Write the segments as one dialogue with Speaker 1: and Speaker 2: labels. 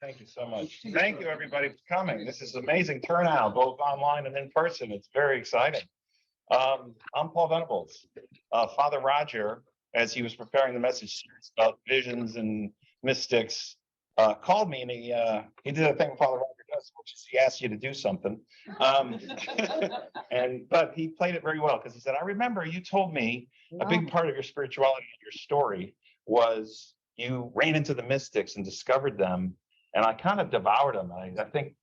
Speaker 1: Thank you so much. Thank you, everybody, for coming. This is amazing turnout, both online and in person. It's very exciting. I'm Paul Venables. Father Roger, as he was preparing the message about visions and mystics, called me, and he did a thing Father Roger does, which is he asks you to do something. But he played it very well, because he said, I remember you told me a big part of your spirituality and your story was you ran into the mystics and discovered them, and I kind of devoured them. I think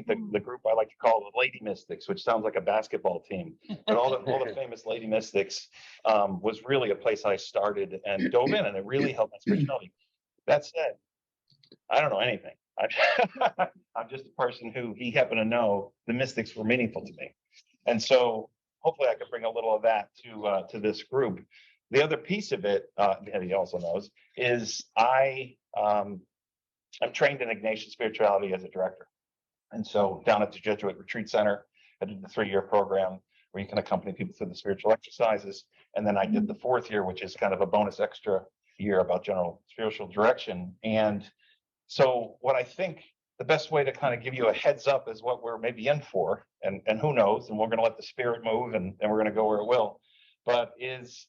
Speaker 1: the group I like to call the Lady Mystics, which sounds like a basketball team, but all the famous Lady Mystics was really a place I started and dove in, and it really helped my spirituality. That said, I don't know anything. I'm just a person who he happened to know the mystics were meaningful to me, and so hopefully I can bring a little of that to this group. The other piece of it, that he also knows, is I'm trained in Ignatian spirituality as a director. And so down at the Jesuit Retreat Center, I did the 3-year program where you can accompany people through the spiritual exercises. And then I did the 4th year, which is kind of a bonus extra year about general spiritual direction. And so what I think the best way to kind of give you a heads up is what we're maybe in for, and who knows, and we're going to let the spirit move, and we're going to go where it will, but is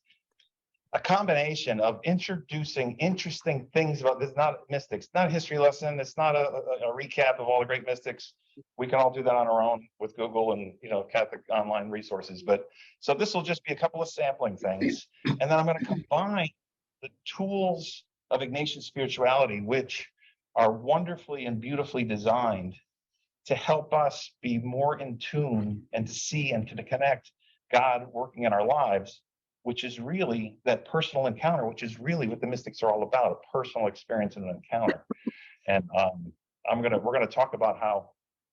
Speaker 1: a combination of introducing interesting things about this, not mystics, not a history lesson. It's not a recap of all the great mystics. We can all do that on our own with Google and, Catholic online resources. But so this will just be a couple of sampling things. And then I'm going to combine the tools of Ignatian spirituality, which are wonderfully and beautifully designed to help us be more in tune and to see and to connect God working in our lives, which is really that personal encounter, which is really what the mystics are all about, a personal experience and an encounter. And we're gonna talk about how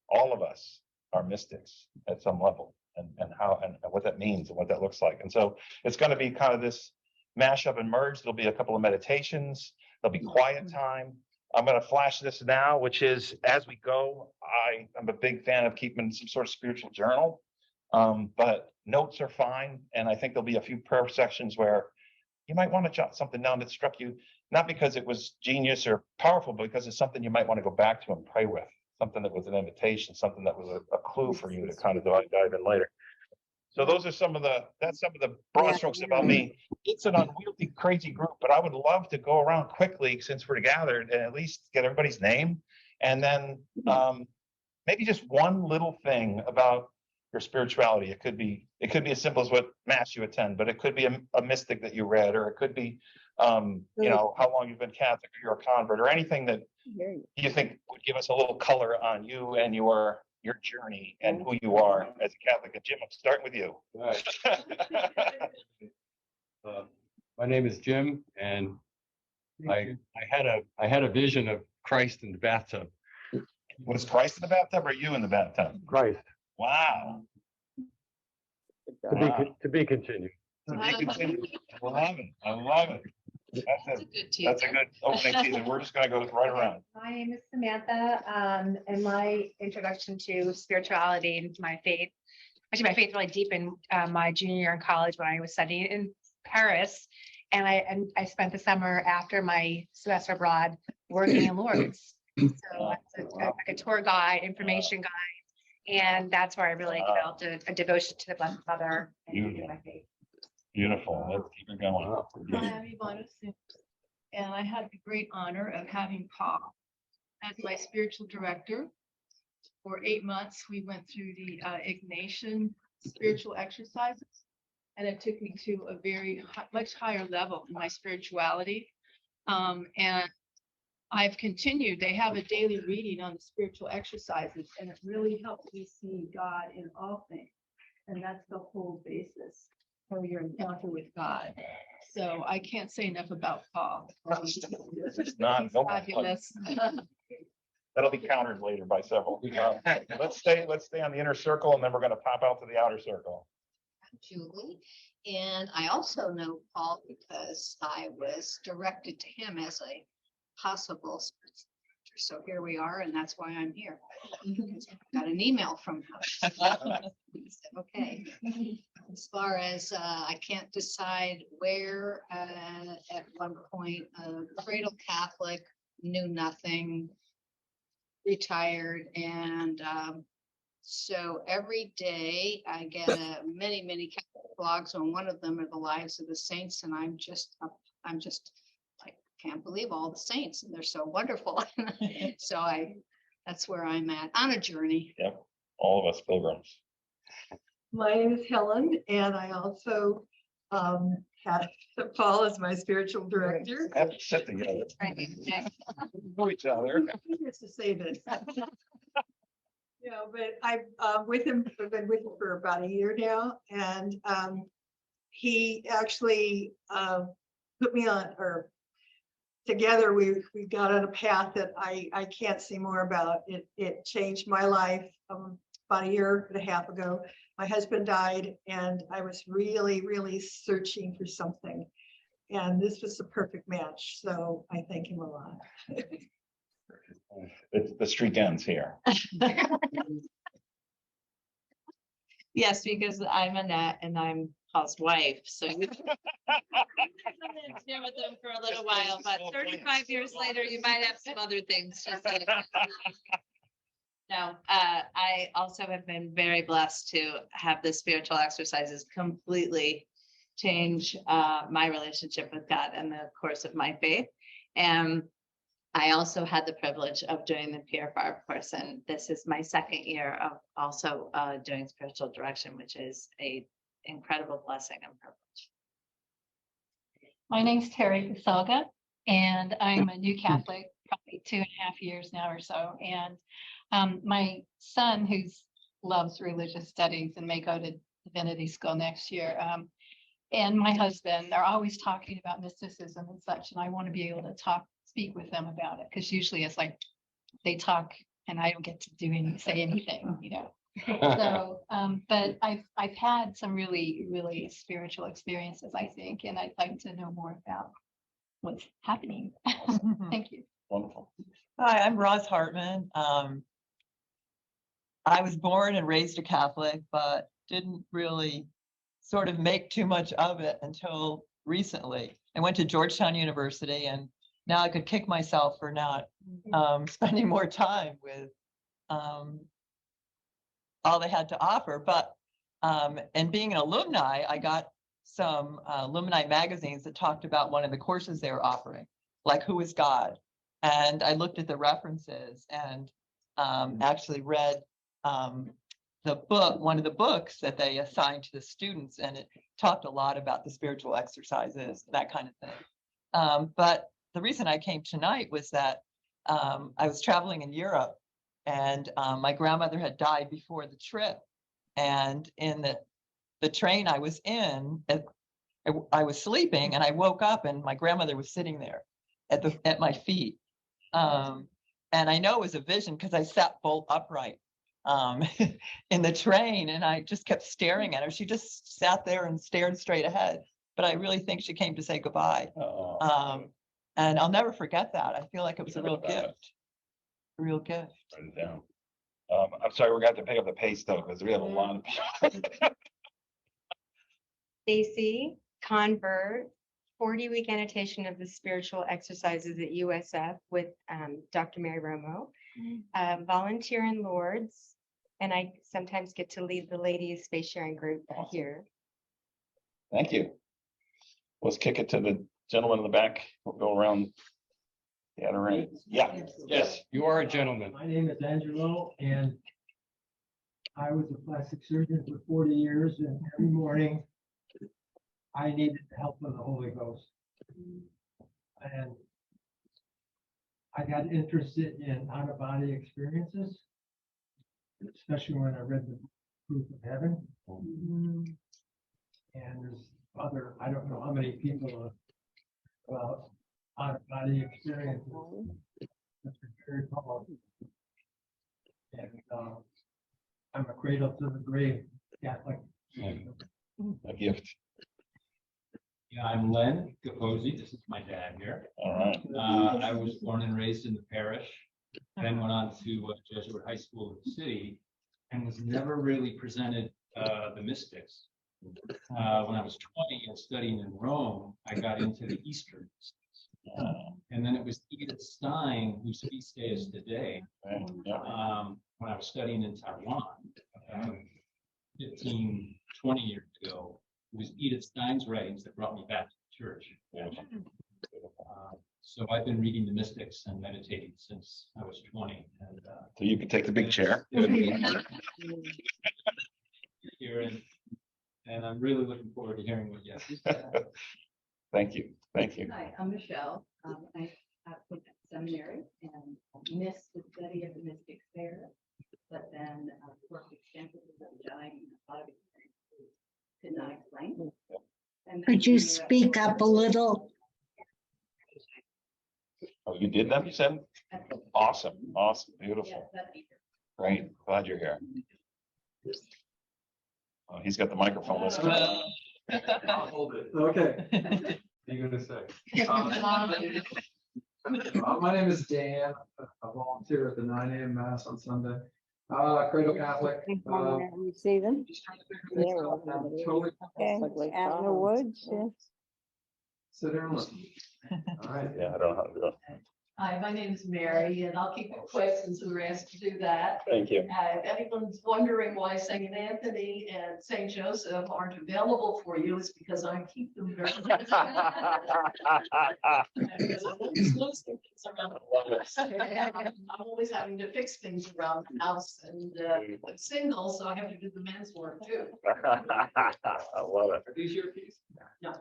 Speaker 1: all of us are mystics at some level, and how and what that means and what that looks like. And so it's going to be kind of this mashup and merge. There'll be a couple of meditations. There'll be quiet time. I'm going to flash this now, which is as we go. I'm a big fan of keeping some sort of spiritual journal. But notes are fine. And I think there'll be a few prayer sections where you might want to jot something down that struck you, not because it was genius or powerful, but because it's something you might want to go back to and pray with, something that was an invitation, something that was a clue for you to kind of dive in later. So those are some of the broad strokes about me. It's an unwieldy, crazy group, but I would love to go around quickly since we're gathered and at least get everybody's name. And then maybe just one little thing about your spirituality. It could be as simple as what mass you attend, but it could be a mystic that you read, or it could be, how long you've been Catholic, or you're a convert, or anything that you think would give us a little color on you and your journey and who you are as a Catholic. And Jim, I'm starting with you.
Speaker 2: Right. My name is Jim, and I had a vision of Christ in the bathtub.
Speaker 1: Was Christ in the bathtub, or you in the bathtub?
Speaker 2: Christ.
Speaker 1: Wow.
Speaker 2: To be continued.
Speaker 1: I love it. That's a good opening season. We're just going to go right around.
Speaker 3: My name is Samantha, and my introduction to spirituality and my faith really deep in my junior year in college when I was studying in Paris. And I spent the summer after my semester abroad working in Lourdes. So I was like a tour guide, information guide. And that's where I really felt a devotion to the Blessed Mother and my faith.
Speaker 1: Beautiful. Let's keep it going.
Speaker 4: Hi, I'm Ivana Sims, and I had the great honor of having Paul as my spiritual director. For 8 months, we went through the Ignatian spiritual exercises, and it took me to a very much higher level in my spirituality. And I've continued. They have a daily reading on the spiritual exercises, and it really helps me see God in all things. And that's the whole basis for your encounter with God. So I can't say enough about Paul.
Speaker 1: He's fabulous. That'll be countered later by several. Let's stay on the inner circle, and then we're going to pop out to the outer circle.
Speaker 5: I'm Julie, and I also know Paul because I was directed to him as a possible spiritual director. So here we are, and that's why I'm here. Got an email from him. He said, okay. As far as I can't decide where, at one point, a cradle Catholic, knew nothing, retired, and so every day I get many Catholic blogs. On one of them are the lives of the saints, and I'm just like, can't believe all the saints, and they're so wonderful. So that's where I'm at on a journey.
Speaker 1: Yep, all of us pilgrims.
Speaker 6: My name is Helen, and I also have Paul as my spiritual director.
Speaker 1: Have to sit together. Know each other.
Speaker 6: He gets to say this. But I've with him, I've been with him for about a year now, and he actually put me on, or together we got on a path that I can't say more about. It changed my life about a year and a half ago. My husband died, and I was really searching for something, and this was the perfect match. So I thank him a lot.
Speaker 1: The streak ends here.
Speaker 7: Yes, because I'm Annette and I'm Paul's wife, so you lived here with them for a little while, but 35 years later, you might have some other things to say. No, I also have been very blessed to have the spiritual exercises completely change my relationship with God and the course of my faith. And I also had the privilege of doing the PFR course, and this is my second year of also doing spiritual direction, which is a incredible blessing and privilege.
Speaker 8: My name's Terry Casalga, and I'm a new Catholic, probably 2.5 years now or so. And my son, who loves religious studies and may go to divinity school next year, and my husband, they're always talking about mysticism and such, and I want to be able to speak with them about it, because usually it's like they talk and I don't get to say anything, So, but I've had some really spiritual experiences, I think, and I'd like to know more about what's happening. Thank you.
Speaker 1: Wonderful.
Speaker 9: Hi, I'm Roz Hartman. I was born and raised a Catholic, but didn't really sort of make too much of it until recently. I went to Georgetown University, and now I could kick myself for not spending more time with all they had to offer. But and being an alumni, I got some alumni magazines that talked about one of the courses they were offering, like Who is God? And I looked at the references and actually read one of the books that they assigned to the students, and it talked a lot about the spiritual exercises, that kind of thing. But the reason I came tonight was that I was traveling in Europe, and my grandmother had died before the trip. And in the train I was in, I was sleeping, and I woke up, and my grandmother was sitting there at my feet. And I know it was a vision because I sat bolt upright in the train, and I just kept staring at her. She just sat there and stared straight ahead. But I really think she came to say goodbye. And I'll never forget that. I feel like it was a real gift. A real gift.
Speaker 1: Write it down. I'm sorry, we're going to have to pick up the pace though, because we have a lot of people.
Speaker 3: Stacy, convert, 40-week annotation of the spiritual exercises at USF with Dr. Mary Romo, volunteer in Lourdes, and I sometimes get to lead the ladies space sharing group here.
Speaker 1: Thank you. Let's kick it to the gentleman in the back. We'll go around the other end. Yeah.
Speaker 2: Yes, you are a gentleman.
Speaker 10: My name is Angelo, and I was a plastic surgeon for 40 years, and every morning I needed the help of the Holy Ghost. And I got interested in out-of-body experiences, especially when I read the Proof of Heaven. And there's I don't know how many people about out-of-body experiences. That's very powerful. And I'm a cradle to the grave Catholic.
Speaker 1: A gift.
Speaker 11: Yeah, I'm Len Capozzi. This is my dad here.
Speaker 1: All right.
Speaker 11: I was born and raised in the parish, then went on to Jesuit High School in the city, and was never really presented the mystics. When I was 20 and studying in Rome, I got into the Eastern mystics. And then it was Edith Stein, whose feast day is today.
Speaker 1: Yeah.
Speaker 11: When I was studying in Taiwan, 15, 20 years ago, it was Edith Stein's writings that brought me back to the church. So I've been reading the mystics and meditating since I was 20. And,
Speaker 1: So you can take the big chair.
Speaker 11: here and I'm really looking forward to hearing what you have to say.
Speaker 1: Thank you. Thank you.
Speaker 12: Hi, I'm Michelle. I went to seminary and missed the study of the mystics there, but then worked extensively with Jai and a lot of experiences could not explain. And
Speaker 13: Could you
Speaker 12: then,
Speaker 13: speak up a little?
Speaker 1: Oh, you did that, you said? Awesome, awesome, beautiful.
Speaker 12: Yeah, that's easier.
Speaker 1: Great, glad you're here. Oh, he's got the microphone. Let's go.
Speaker 11: I'll hold it.
Speaker 10: Okay.
Speaker 11: What are you gonna say?
Speaker 10: My name is Dan. I volunteer at the 9 a.m. Mass on Sunday. Cradle Catholic.
Speaker 13: You see them?
Speaker 10: Totally.
Speaker 13: Okay, out in the woods.
Speaker 10: Sit there and listen. All right.
Speaker 1: Yeah, I don't know how to do it.
Speaker 12: Hi, my name is Mary, and I'll keep it quick since we were asked to do that.
Speaker 1: Thank you.
Speaker 12: If anyone's wondering why St. Anthony and St. Joseph aren't available for you, it's because I keep them very. Because I'm always losing things around the house. I'm always having to fix things around the house, and I'm single, so I have to do the men's work too.
Speaker 1: I love it.
Speaker 11: Are these your keys?
Speaker 12: No.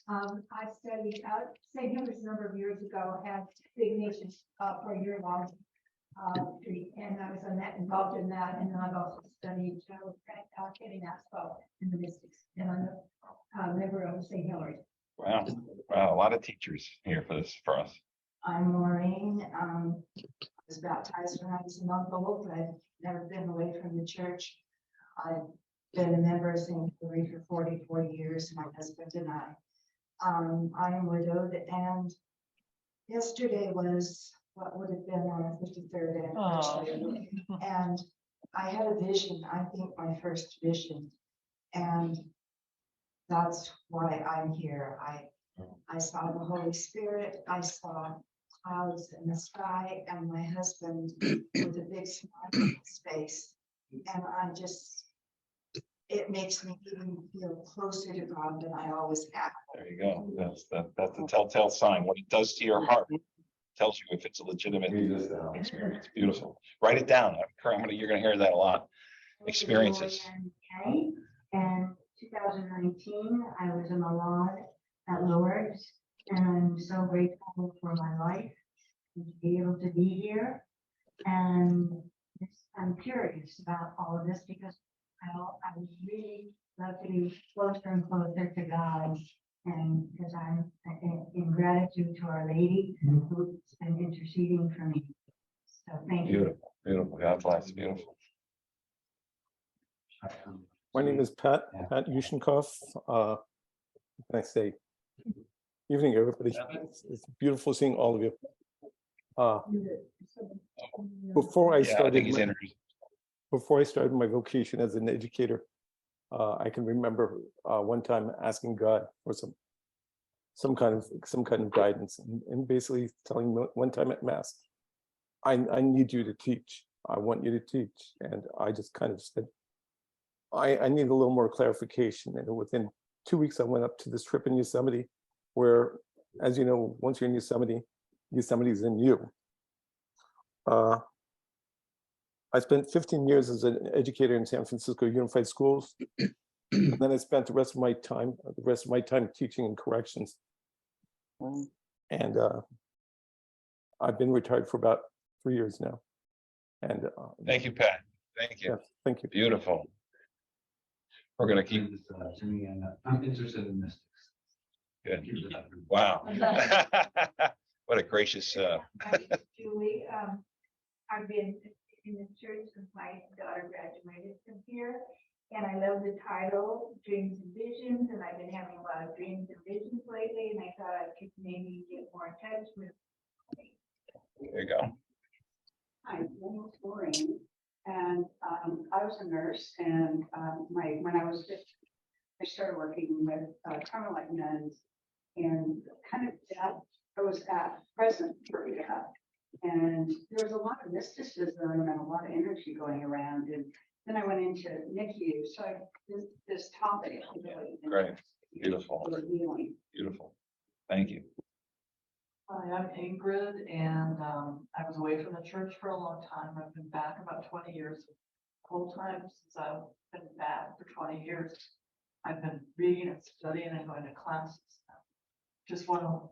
Speaker 14: I studied St. Hilda's a number of years ago, had dignation for a year long. And I was involved in that, and I've also studied getting Expo in the mystics, and I'm a member of St. Hilary.
Speaker 1: Wow, wow, a lot of teachers here for us.
Speaker 14: I'm Maureen. I was baptized when I was a month old, but I've never been away from the church. I've been a member of St. Hilary for 44 years, my husband and I. I am widowed, and yesterday was what would have been our 53rd anniversary. And I had a vision, I think my first vision, and that's why I'm here. I saw the Holy Spirit, I saw clouds in the sky, and my husband with a big smile on his face. And it makes me even feel closer to God than I always have.
Speaker 1: There you go. That's the telltale sign. What it does to your heart tells you if it's a legitimate experience. Beautiful. Write it down. You're going to hear that a lot. Experiences.
Speaker 14: And 2019, I was in Milan at Lourdes, and I'm so grateful for my life and to be able to be here. And I'm curious about all of this because I would really love to be closer and closer to God, and because I'm in gratitude to Our Lady who's been interceding for me. So thank you.
Speaker 1: Beautiful, beautiful. God bless. Beautiful.
Speaker 15: My name is Pat Yushnikov. Can I say evening, everybody? It's beautiful seeing all of you. Before I started my vocation as an educator, I can remember one time asking God for some kind of guidance, and basically telling me one time at Mass, I need you to teach. I want you to teach. And I just kind of said, I need a little more clarification. And within 2 weeks, I went up to this trip in Yosemite, where, as you know, once you're in Yosemite, Yosemite's in you. I spent 15 years as an educator in San Francisco Unified Schools. And then I spent the rest of my time teaching in corrections. And I've been retired for about 3 years now. And
Speaker 1: thank you, Pat. Thank you.
Speaker 15: Yeah, thank you.
Speaker 1: Beautiful. We're going to keep.
Speaker 11: I'm interested in mystics.
Speaker 1: Good. Wow. What a gracious.
Speaker 14: Julie, I've been in the church since my daughter graduated from here, and I love the title, Dreams and Visions, and I've been having a lot of dreams and visions lately, and I thought I could maybe get more in touch with.
Speaker 1: There you go.
Speaker 16: Hi, my name is Maureen, and I was a nurse, and when I was I started working with Carmelite nuns and kind of that, I was at present for that. And there was a lot of mysticism and a lot of energy going around. And then I went into NICU. So this topic.
Speaker 1: Great. Beautiful.
Speaker 16: For healing.
Speaker 1: Beautiful. Thank you.
Speaker 17: Hi, I'm Ingrid, and I was away from the church for a long time. I've been back about 20 years. The whole time since I've been back for 20 years, I've been reading and studying and going to classes.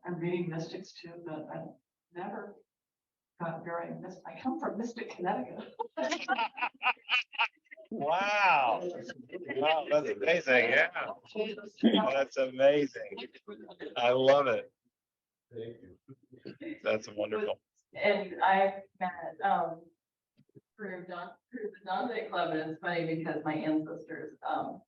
Speaker 17: I'm reading mystics too, but I've never got very I come from Mystic, Connecticut.
Speaker 1: Wow. Wow, that's amazing. Yeah. That's amazing. I love it. That's wonderful.
Speaker 17: And I met through the Dante Club, and it's funny because my ancestors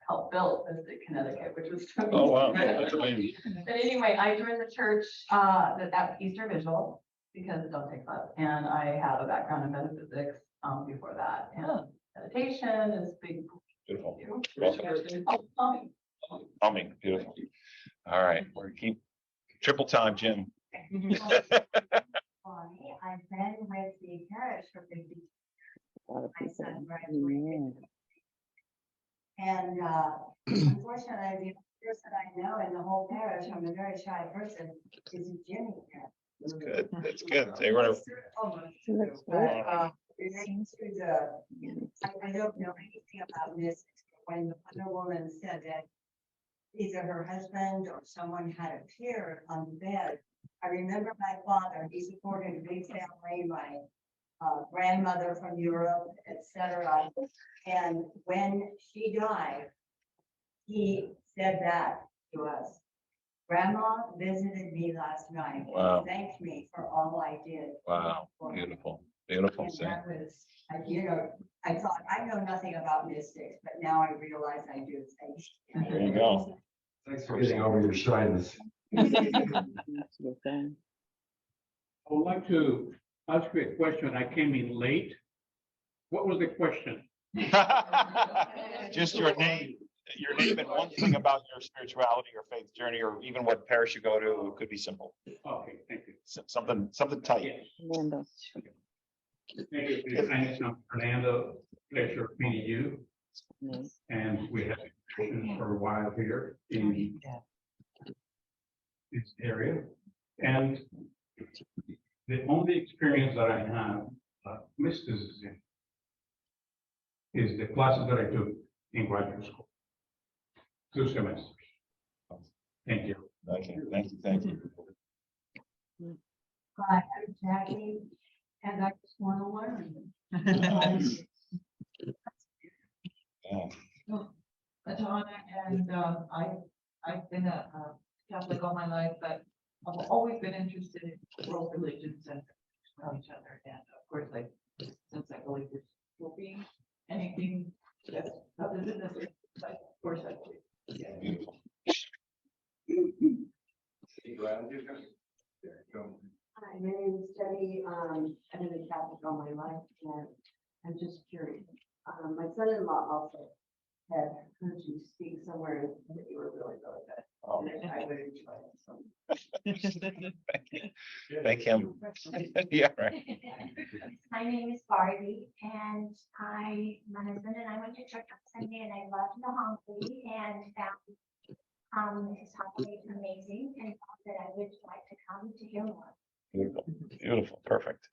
Speaker 17: helped build Mystic, Connecticut, which was
Speaker 1: Oh, wow. That's amazing.
Speaker 17: But anyway, I joined the church at Easter Vigil because of Dante Club, and I have a background in metaphysics before that, and meditation is big.
Speaker 1: Beautiful. Welcome. Humming. Beautiful. All right. We're keep triple time, Jim.
Speaker 14: I've been with the parish for 50 years. My son graduated. And unfortunately, the person I know in the whole parish, I'm a very shy person, is Jimmy here.
Speaker 1: That's good. That's good. They were.
Speaker 14: I don't know anything about this. When the other woman said that either her husband or someone had appeared on the bed, I remember my father. He supported a big family, my grandmother from Europe, etc. And when she died, he said that to us. Grandma visited me last night.
Speaker 1: Wow.
Speaker 14: And thanked me for all I did.
Speaker 1: Wow. Beautiful. Beautiful.
Speaker 14: And that was, I thought, I know nothing about mystics, but now I realize I do.
Speaker 1: There you go.
Speaker 2: Thanks for getting over your shyness.
Speaker 18: I would like to ask you a question. I came in late. What was the question?
Speaker 1: Just your name and one thing about your spirituality or faith journey, or even what parish you go to. It could be simple.
Speaker 18: Okay, thank you.
Speaker 1: Something tight.
Speaker 18: Thank you for your kindness. I'm Fernando. Pleasure meeting you. And we have been for a while here in this area. And the only experience that I have mysticism is the classes that I took in graduate school. 2 semesters. Thank you.
Speaker 1: Thank you. Thank you. Thank you.
Speaker 16: Hi, I'm Jackie, and I just want to learn.
Speaker 17: That's honor, and I've been a Catholic all my life, but I've always been interested in world religions and around each other, and of course, like since I believe there's will be anything that's other than this, like, of course, I believe. Yeah.
Speaker 1: Beautiful.
Speaker 14: Hi, my name is Debbie. I've been a Catholic all my life, and I'm just curious. My son-in-law also had heard you speak somewhere that you were really, really good.
Speaker 1: Oh.
Speaker 14: And I would enjoy it.
Speaker 1: Thank him. Yeah, right.
Speaker 14: My name is Barbie, and my husband and I went to church on Sunday, and I loved the homily and found his homily amazing, and thought that I would like to come to hear more.
Speaker 1: Beautiful. Beautiful. Perfect.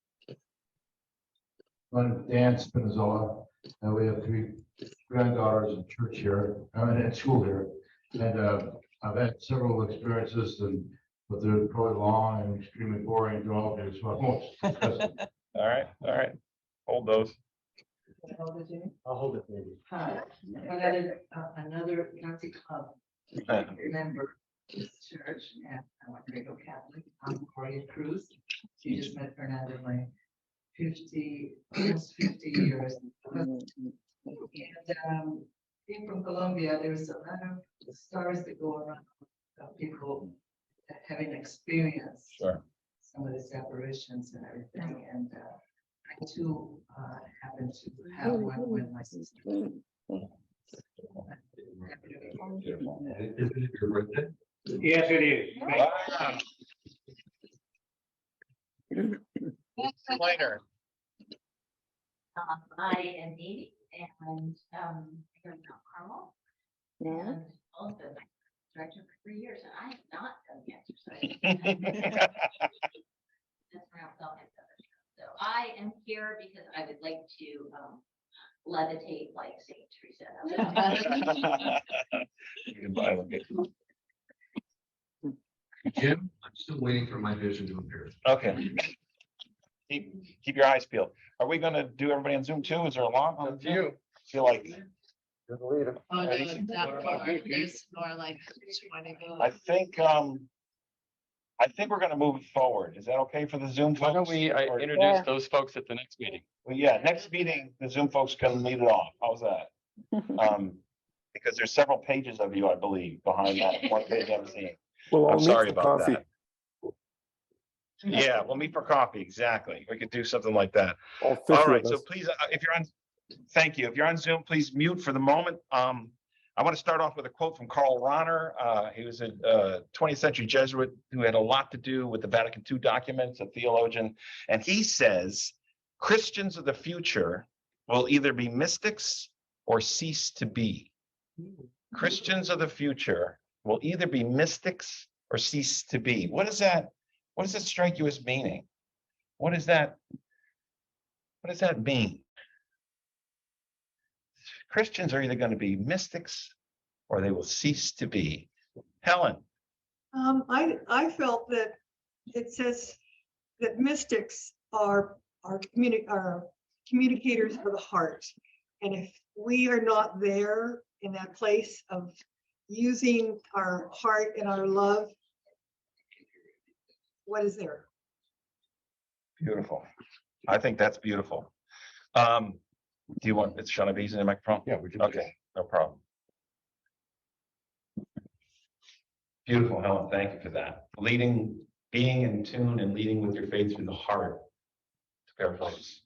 Speaker 19: My name is Dan Spinazzola, and we have 3 granddaughters in church here, at school here. And I've had several experiences, but they're probably long and extremely boring to all of you, so I won't discuss it.
Speaker 1: All right. All right. Hold those.
Speaker 2: I'll hold it, maybe.
Speaker 17: Hi, I got another Nazi club. I remember this church, and I went to go Catholic. I'm Gloria Cruz. She just met Fernando in my almost 50 years. And being from Colombia, there's a lot of stories that go around of people having experienced some of these apparitions and everything. And I too happened to have one when my sister.
Speaker 2: Isn't it your birthday?
Speaker 18: Yes, it is.
Speaker 1: Wow. Later.
Speaker 12: I am Edie and here in Mount Carmel.
Speaker 13: Yeah.
Speaker 12: And also director for 3 years, and I have not done the exercise. That's around so I am here because I would like to levitate like Saint Teresa.
Speaker 1: You can buy them.
Speaker 2: Jim, I'm still waiting for my vision to appear.
Speaker 1: Okay. Keep your eyes peeled. Are we gonna do everybody on Zoom too? Is there a lot on you? Feel like.
Speaker 7: Oh, no, not far. There's more like 20 minutes.
Speaker 1: I think we're gonna move forward. Is that okay for the Zoom folks?
Speaker 2: Why don't we introduce those folks at the next meeting?
Speaker 1: Well, yeah, next meeting, the Zoom folks can lead it off. How's that? Because there's several pages of you, I believe, behind that one page I'm seeing.
Speaker 15: Well, I'll
Speaker 1: I'm
Speaker 15: meet
Speaker 1: sorry
Speaker 15: for
Speaker 1: about
Speaker 15: coffee.
Speaker 1: that. Yeah, we'll meet for coffee. Exactly. We could do something like that.
Speaker 15: All 50
Speaker 1: All right.
Speaker 15: of
Speaker 1: So
Speaker 15: us.
Speaker 1: please, if you're on, thank you. If you're on Zoom, please mute for the moment. I want to start off with a quote from Karl Rahner. He was a 20th century Jesuit who had a lot to do with the Vatican II documents, a theologian. And he says, Christians of the future will either be mystics or cease to be. Christians of the future will either be mystics or cease to be. What does that strike you as meaning? What does that mean? Christians are either going to be mystics or they will cease to be. Helen.
Speaker 6: I felt that it says that mystics are communicators of the heart. And if we are not there in that place of using our heart and our love, what is there?
Speaker 1: Beautiful. I think that's beautiful. Do you want, should I be using the microphone?
Speaker 2: Yeah, we can.
Speaker 1: Okay, no problem. Beautiful, Helen. Thank you for that. Leading, being in tune and leading with your faith through the heart, to paraphrase,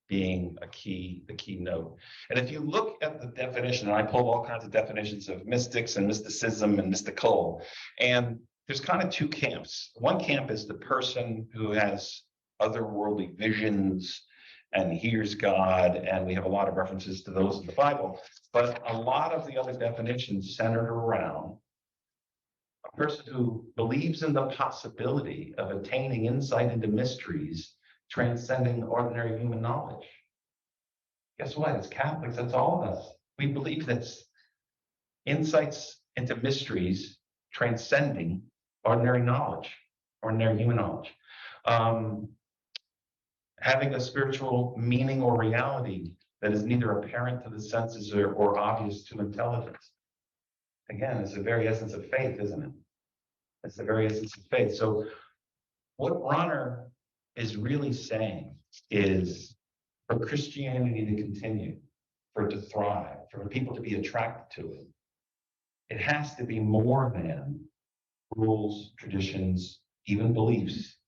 Speaker 1: being the key note. And if you look at the definition, and I pulled all kinds of definitions of mystics and mysticism and mystical, and there's kind of two camps. One camp is the person who has otherworldly visions and hears God, and we have a lot of references to those in the Bible. But a lot of the other definitions centered around a person who believes in the possibility of attaining insight into mysteries transcending ordinary human knowledge. Guess what? As Catholics, that's all of us. We believe that insights into mysteries transcending ordinary knowledge, ordinary human knowledge. Having a spiritual meaning or reality that is neither apparent to the senses or obvious to intelligence. Again, it's the very essence of faith, isn't it? It's the very essence of faith. So what Rahner is really saying is for Christianity to continue, for it to thrive, for people to be attracted to it, it has to be more than rules, traditions, even beliefs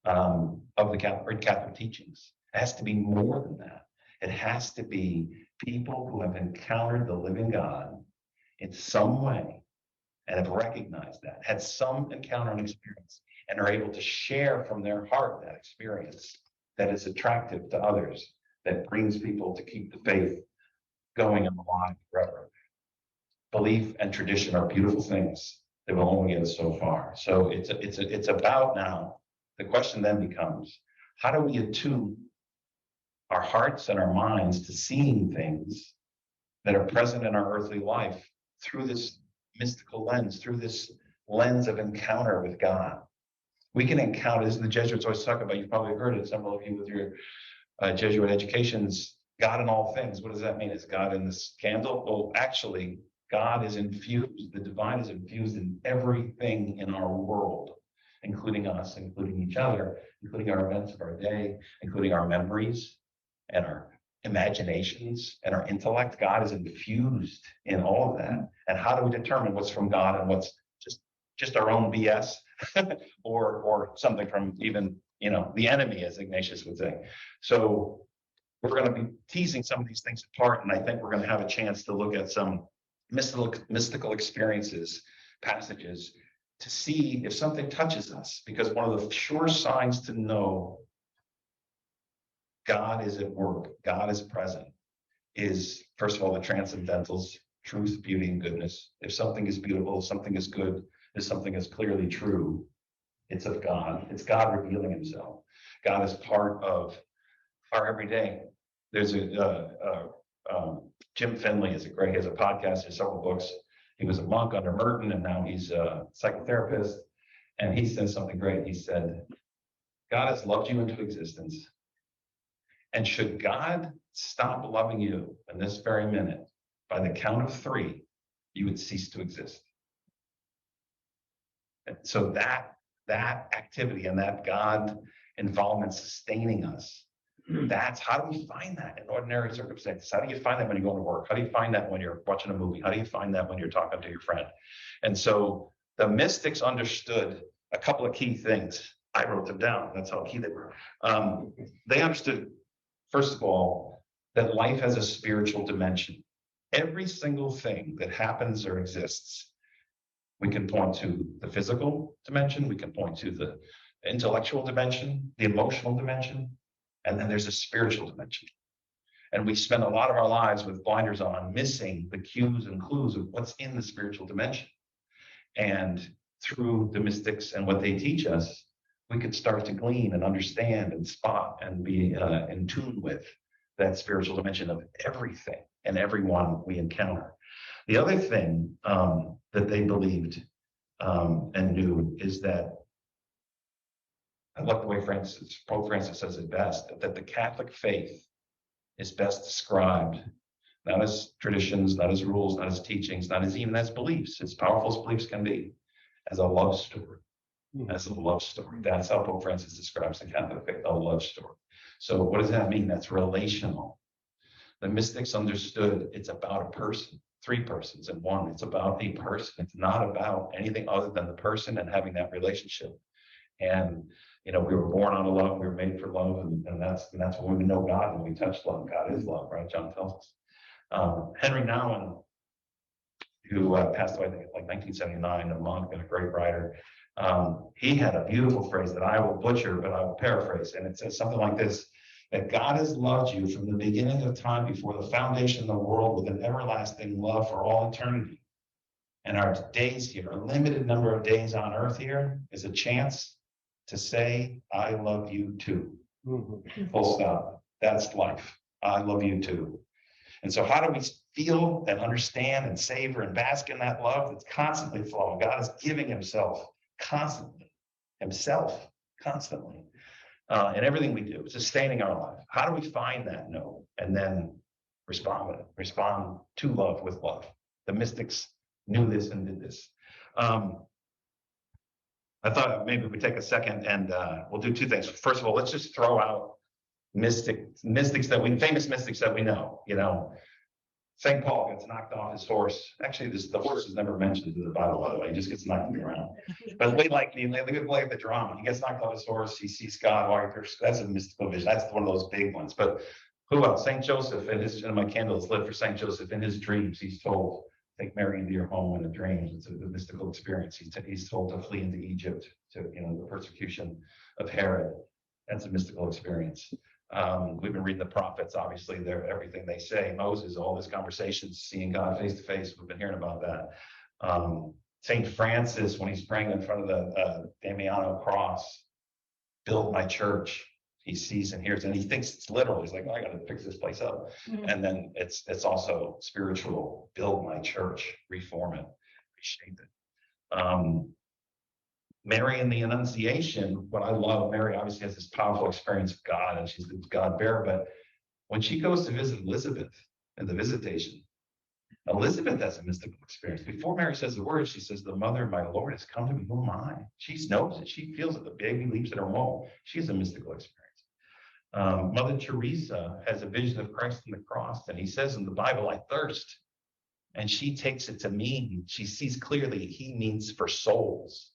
Speaker 1: of the Catholic teachings. It has to be more than that. It has to be people who have encountered the living God in some way and have recognized that, had some encounter and experience, and are able to share from their heart that experience that is attractive to others, that brings people to keep the faith going and alive forever. Belief and tradition are beautiful things that will only get us so far. So it's about now. The question then becomes, how do we attune our hearts and our minds to seeing things that are present in our earthly life through this mystical lens, through this lens of encounter with God? We can encounter, this is the Jesuits always talk about, you've probably heard it, several of you with your Jesuit educations, God in all things. What does that mean? Is God in this candle? Well, actually, God is infused, the divine is infused in everything in our world, including us, including each other, including our events of our day, including our memories and our imaginations and our intellect. God is infused in all of that. And how do we determine what's from God and what's just our own BS or something from even, the enemy, as Ignatius would say? So we're going to be teasing some of these things apart, and I think we're going to have a chance to look at some mystical experiences, passages, to see if something touches us. Because one of the sure signs to know God is at work, God is present, is first of all the transcendentals, truth, beauty, and goodness. If something is beautiful, if something is good, if something is clearly true, it's of God. It's God revealing himself. God is part of our everyday. There's Jim Finley is he has a podcast, he has several books. He was a monk under Merton, and now he's a psychotherapist. And he says something great. He said, God has loved you into existence. And should God stop loving you in this very minute, by the count of 3, you would cease to exist. And so that activity and that God involvement sustaining us, that's how do we find that in ordinary circumstances? How do you find that when you go to work? How do you find that when you're watching a movie? How do you find that when you're talking to your friend? And so the mystics understood a couple of key things. I wrote them down. That's how key they were. They understood, first of all, that life has a spiritual dimension. Every single thing that happens or exists, we can point to the physical dimension, we can point to the intellectual dimension, the emotional dimension, and then there's a spiritual dimension. And we spend a lot of our lives with blinders on, missing the cues and clues of what's in the spiritual dimension. And through the mystics and what they teach us, we can start to glean and understand and spot and be in tune with that spiritual dimension of everything and everyone we encounter. The other thing that they believed and knew is that, I love the way Pope Francis says it best, that the Catholic faith is best described not as traditions, not as rules, not as teachings, not as even as beliefs, as powerful as beliefs can be, as a love story. As a love story. That's how Pope Francis describes the Catholic faith, a love story. So what does that mean? That's relational. The mystics understood it's about a person, 3 persons in one. It's about a person. It's not about anything other than the person and having that relationship. And we were born out of love, we were made for love, and that's when we know God, when we touch love. God is love, right? John tells us. Henry Nouwen, who passed away, I think, like 1979, a monk and a great writer, he had a beautiful phrase that I will butcher, but I will paraphrase, and it says something like this: that God has loved you from the beginning of time, before the foundation of the world, with an everlasting love for all eternity. And our days here, a limited number of days on earth here, is a chance to say, I love you too. Full stop. That's life. I love you too. And so how do we feel and understand and savor and bask in that love that's constantly flowing? God is giving himself constantly, in everything we do, sustaining our life. How do we find that note and then respond with it? Respond to love with love. The mystics knew this and did this. I thought maybe we'd take a second and we'll do 2 things. First of all, let's just throw out famous mystics that we know. St. Paul gets knocked off his horse. Actually, the horse is never mentioned in the Bible, by the way. He just gets knocked around. But look at the drama. He gets knocked off his horse. He sees God. That's a mystical vision. That's one of those big ones. But who else? St. Joseph, and my candle is lit for St. Joseph. In his dreams, he's told, take Mary into your home in a dream. It's a mystical experience. He's told to flee into Egypt to the persecution of Herod. That's a mystical experience. We've been reading the prophets. Obviously, they're everything they say. Moses, all his conversations, seeing God face to face. We've been hearing about that. Saint Francis, when he's praying in front of the Damiano cross, build my church. He sees and hears, and he thinks it's literal. He's like, I got to fix this place up. And then it's also spiritual. Build my church, reform it, reshape it. Mary in the Annunciation, what I love, Mary obviously has this powerful experience of God, and she's God bearer. But when she goes to visit Elizabeth in the visitation, Elizabeth has a mystical experience. Before Mary says the word, she says, the mother of my Lord has come to me. Who am I? She knows it. She feels it. The baby leaps in her womb. She has a mystical experience. Mother Teresa has a vision of Christ on the cross, and he says in the Bible, I thirst. And she takes it to mean, she sees clearly he means for souls.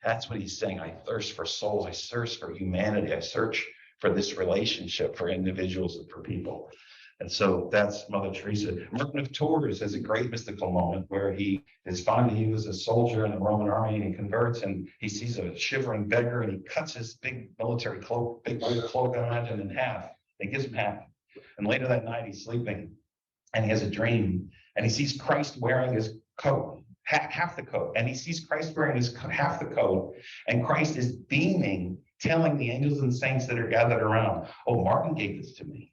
Speaker 1: That's what he's saying. I thirst for souls. I search for humanity. I search for this relationship, for individuals and for people. And so that's Mother Teresa. Martin of Tours has a great mystical moment where he was a soldier in the Roman army and he converts and he sees a shivering beggar and he cuts his big military cloak, big white cloak around him in half. He gives him half. And later that night he's sleeping and he has a dream and he sees Christ wearing his coat, half the coat. And he sees Christ wearing half the coat and Christ is beaming, telling the angels and saints that are gathered around, oh, Martin gave this to me.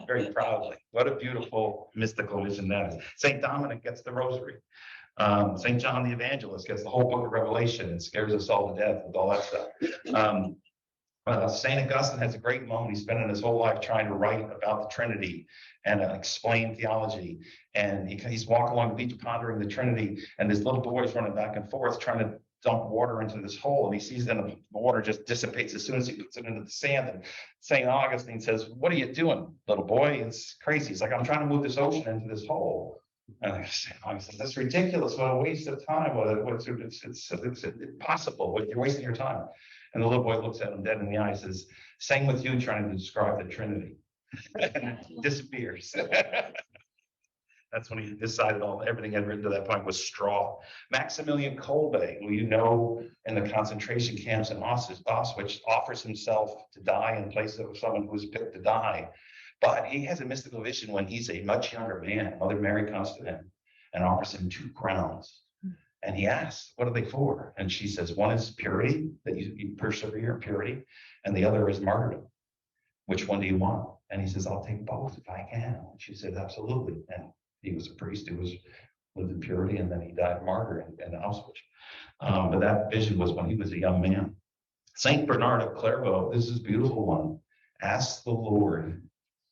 Speaker 1: Very proudly. What a beautiful mystical vision that is. St. Dominic gets the rosary. St. John the Evangelist gets the whole book of Revelation and scares us all to death with all that stuff. St. Augustine has a great moment. He's spending his whole life trying to write about the Trinity and explain theology. And he's walking along the beach pondering the Trinity. And this little boy's running back and forth trying to dump water into this hole, and he sees then the water just dissipates as soon as he puts it into the sand. And St. Augustine says, what are you doing, little boy? It's crazy. He's like, I'm trying to move this ocean into this hole. And St. Augustine, that's ridiculous. What a waste of time. It's impossible. You're wasting your time. And the little boy looks at him dead in the eye and says, same with you trying to describe the Trinity. And disappears. That's when he decided everything I'd written to that point was straw. Maximilian Kolbe, who you know in the concentration camps in Auschwitz, offers himself to die in place of someone who's picked to die. But he has a mystical vision when he's a much younger man. Mother Mary comes to him and offers him 2 crowns. And he asks, what are they for? And she says, one is purity, that you persevere in purity, and the other is martyrdom. Which one do you want? And he says, I'll take both if I can. And she said, absolutely. And he was a priest who lived in purity, and then he died martyr in Auschwitz. But that vision was when he was a young man. Saint Bernard of Clairvaux, this is a beautiful one. Ask the Lord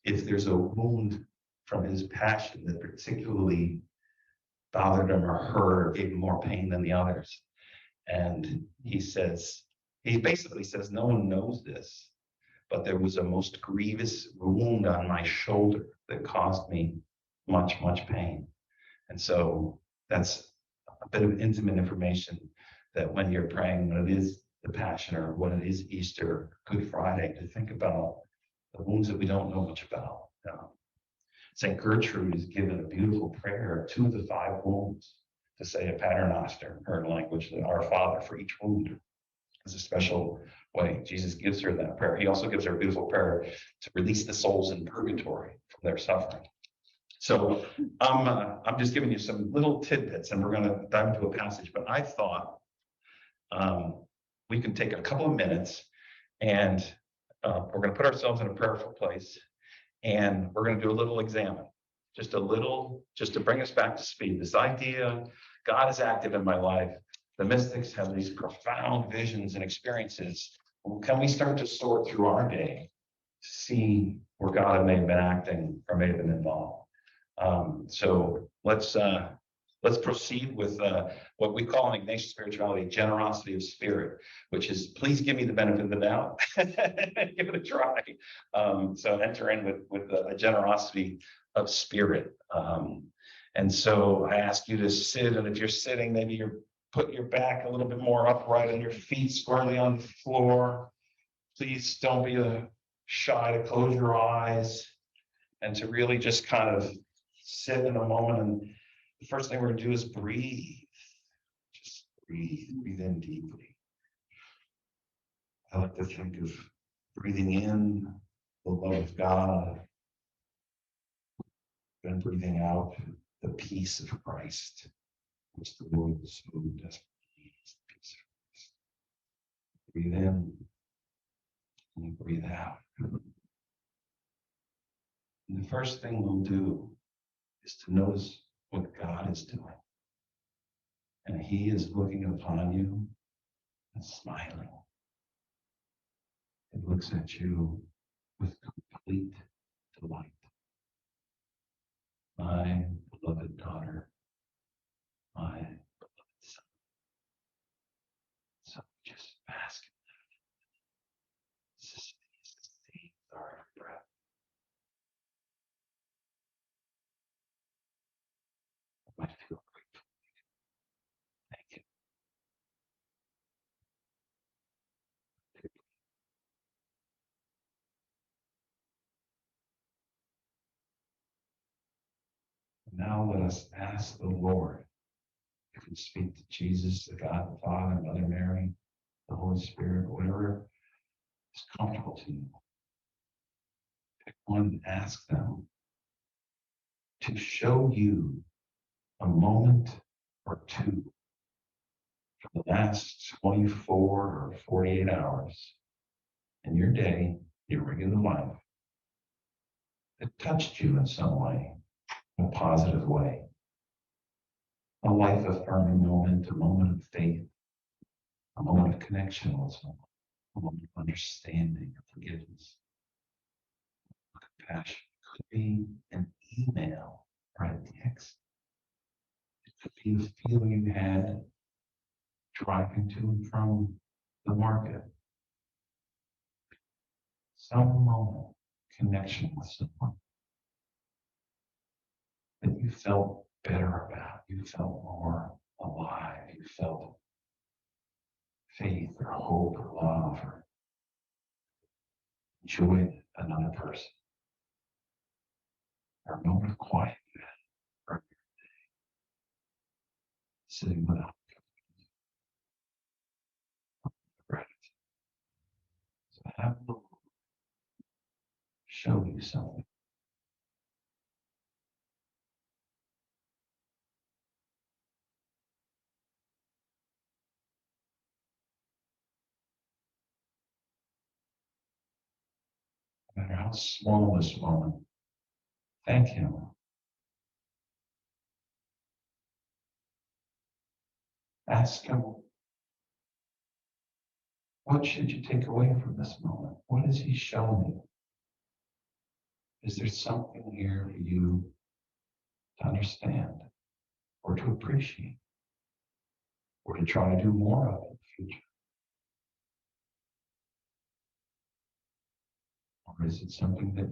Speaker 1: if there's a wound from his passion that particularly bothered him or hurt or gave him more pain than the others. And he basically says, no one knows this, but there was a most grievous wound on my shoulder that caused me much, much pain. And so that's a bit of intimate information that when you're praying, when it is the Passion or when it is Easter, Good Friday, to think about the wounds that we don't know much about. St. Gertrude is given a beautiful prayer to the 5 wounds to say a paternoster, her language, Our Father, for each wound. It's a special way Jesus gives her that prayer. He also gives her a beautiful prayer to release the souls in purgatory from their suffering. So I'm just giving you some little tidbits, and we're going to dive into a passage. But I thought we can take a couple of minutes, and we're going to put ourselves in a prayerful place, and we're going to do a little examine, just to bring us back to speed. This idea, God is active in my life. The mystics have these profound visions and experiences. Can we start to sort through our day, see where God may have been acting or may have been involved? So let's proceed with what we call in Ignatian spirituality, generosity of spirit, which is please give me the benefit of the doubt, give it a try. So enter in with a generosity of spirit. And so I ask you to sit, and if you're sitting, maybe you're put your back a little bit more upright and your feet squarely on the floor. Please don't be shy to close your eyes and to really just kind of sit in a moment. And the first thing we're going to do is breathe. Just breathe in deeply. I like to think of breathing in the love of God, then breathing out the peace of Christ, which the world so desperately needs. The peace of Christ. Breathe in and breathe out. And the first thing we'll do is to notice what God is doing. And He is looking upon you and smiling. It looks at you with complete delight. My beloved daughter, my beloved son. So just bask in that. Sustain our breath. I feel grateful. Thank you. now let us ask the Lord. You can speak to Jesus, the God the Father, Mother Mary, the Holy Spirit, whatever is comfortable to you. Pick one and ask them to show you a moment or two for the last 24 or 48 hours in your day, your regular life, that touched you in some way, in a positive way. A life affirming moment, a moment of faith, a moment of connection with someone, a moment of understanding, of forgiveness, compassion. It could be an email or a text. It could be the feeling you had driving to and from the market. Some moment of connection with someone that you felt better about, you felt more alive, you felt faith or hope or love or enjoyed another person. Or a moment of quiet or sitting without gratitude. So have the Lord show you something. No matter how small this moment, thank Him. Ask Him, what should you take away from this moment? What is He showing you? Is there something here for you to understand or to appreciate or to try to do more of in the future? Or is it something that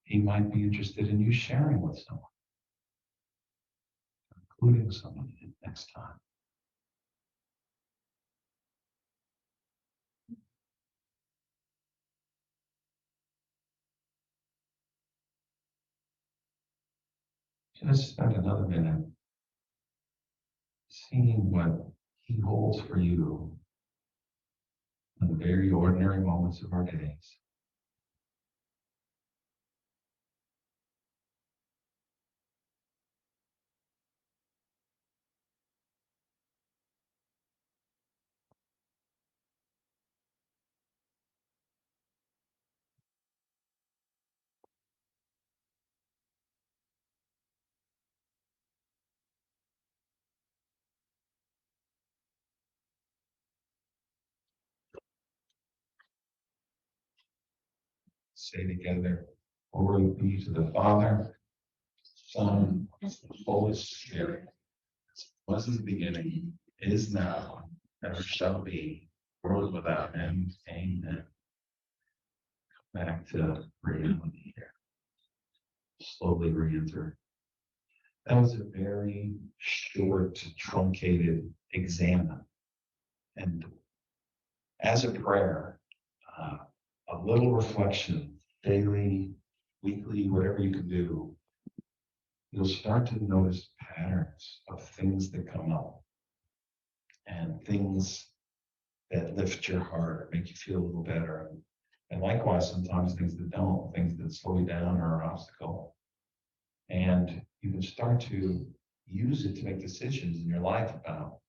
Speaker 1: He might be interested in you sharing with someone, including someone next time? Just spend another minute seeing what He holds for you in the very ordinary moments of our days. Say together, glory be to the Father, Son, and Holy Spirit, as it was in the beginning, is now, ever shall be, world without end. Amen. Back to reality here. Slowly re-enter. That was a very short, truncated exam. And as a prayer, a little reflection, daily, weekly, whatever you can do, you'll start to notice patterns of things that come up and things that lift your heart, make you feel a little better. And likewise, sometimes things that don't, things that slow you down or are an obstacle. And you can start to use it to make decisions in your life about,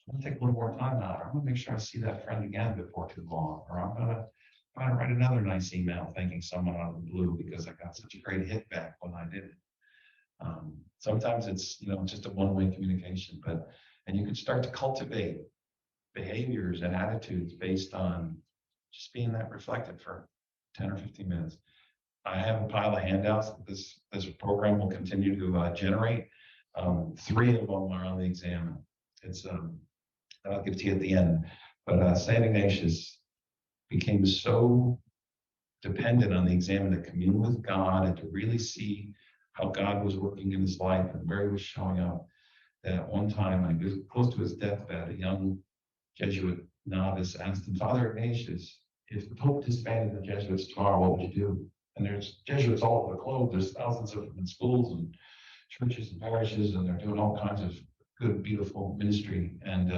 Speaker 1: I'm gonna take a little more time out, or I'm gonna make sure I see that friend again before too long, or I'm gonna write another nice email thanking someone out of the blue because I got such a great hit back when I did it. Sometimes it's just a one-way communication, and you can start to cultivate behaviors and attitudes based on just being that reflective for 10 or 15 minutes. I have a pile of handouts that this program will continue to generate. 3 of them are on the exam. It's I'll give it to you at the end. But Saint Ignatius became so dependent on the exam to commune with God and to really see how God was working in his life and where he was showing up. That one time, I was close to his deathbed, a young Jesuit novice asked him, Father Ignatius, if the Pope disbanded the Jesuits tomorrow, what would you do? And there's Jesuits all over the globe. There's thousands of them in schools and churches and parishes, and they're doing all kinds of good, beautiful ministry. And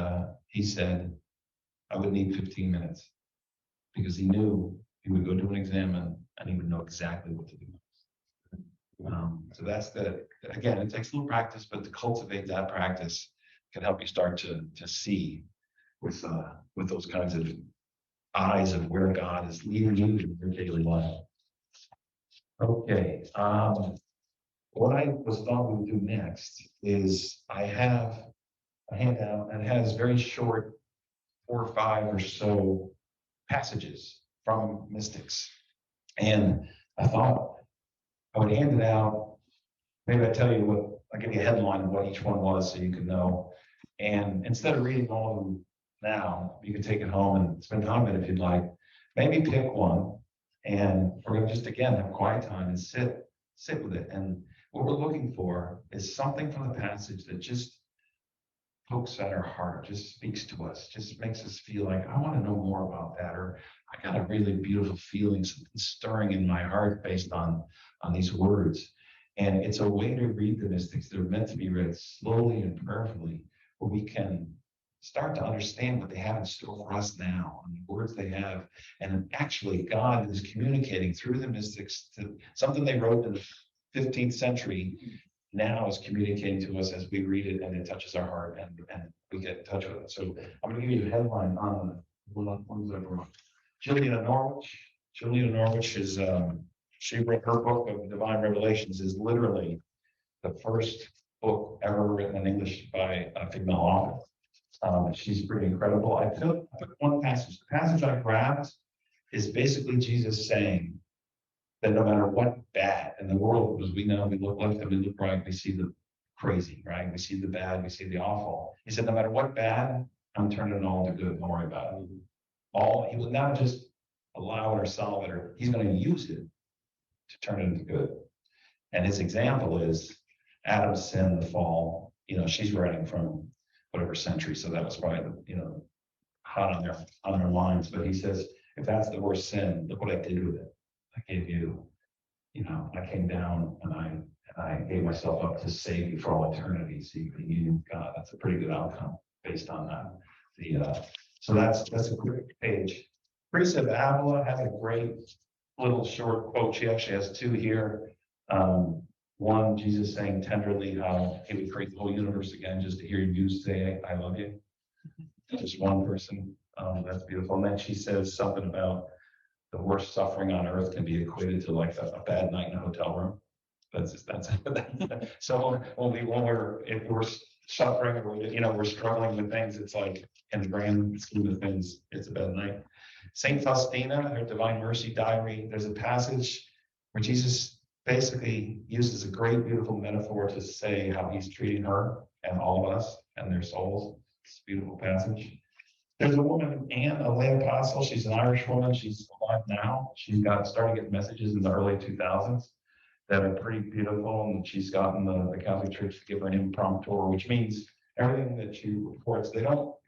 Speaker 1: he said, I would need 15 minutes because he knew he would go to an exam and he would know exactly what to do. So that's again, it takes a little practice, but to cultivate that practice can help you start to see with those kinds of eyes of where God is leading you in your daily life. Okay. What I was thought we would do next is I have a handout that has very short 4 or 5 or so passages from mystics. And I thought I would hand it out. Maybe I tell you what, I'll give you a headline of what each one was so you can know. And instead of reading all of them now, you can take it home and spend time with it if you'd like. Maybe pick one, and we're going to just, again, have quiet time and sit with it. And what we're looking for is something from the passage that just pokes at our heart, just speaks to us, just makes us feel like, I want to know more about that, or I got a really beautiful feeling, something stirring in my heart based on these words. And it's a way to read the mystics. They're meant to be read slowly and prayerfully, where we can start to understand what they have in store for us now and the words they have. And actually, God is communicating through the mystics to something they wrote in the 15th century, now is communicating to us as we read it, and it touches our heart, and we get in touch with it. So I'm going to give you a headline on Juliana Norwich. Juliana Norwich is, she wrote her book of Divine Revelations is literally the first book ever written in English by a female author. She's pretty incredible. I took one passage. The passage I grabbed is basically Jesus saying that no matter what bad in the world, as we know, we look left and we look right, we see the crazy, right? We see the bad, we see the awful. He said, no matter what bad, I'm turning it all to good. Don't worry about it. He will not just allow it or solve it, or he's going to use it to turn it into good. And his example is Adam's sin, the fall. She's writing from whatever century, so that was probably hot on their minds. But he says, if that's the worst sin, look what I did with it. I gave you, I came down and I gave myself up to save you for all eternity, so you can use God. That's a pretty good outcome based on that. So that's a quick page. Teresa of Avila has a great little short quote. She actually has 2 here. One, Jesus saying tenderly how he would create the whole universe again just to hear you say, I love you. Just one person. That's beautiful. And then she says something about the worst suffering on earth can be equated to like a bad night in a hotel room. That's so if we're suffering or we're struggling with things, it's like in the grand scheme of things, it's a bad night. Saint Faustina, her Divine Mercy Diary, there's a passage where Jesus basically uses a great, beautiful metaphor to say how he's treating her and all of us and their souls. It's a beautiful passage. There's a woman, Anne, a lay apostle. She's an Irish woman. She's alive now. She's started getting messages in the early 2000s that are pretty beautiful, and she's gotten the Catholic Church to give her an impromptu, which means everything that she reports, the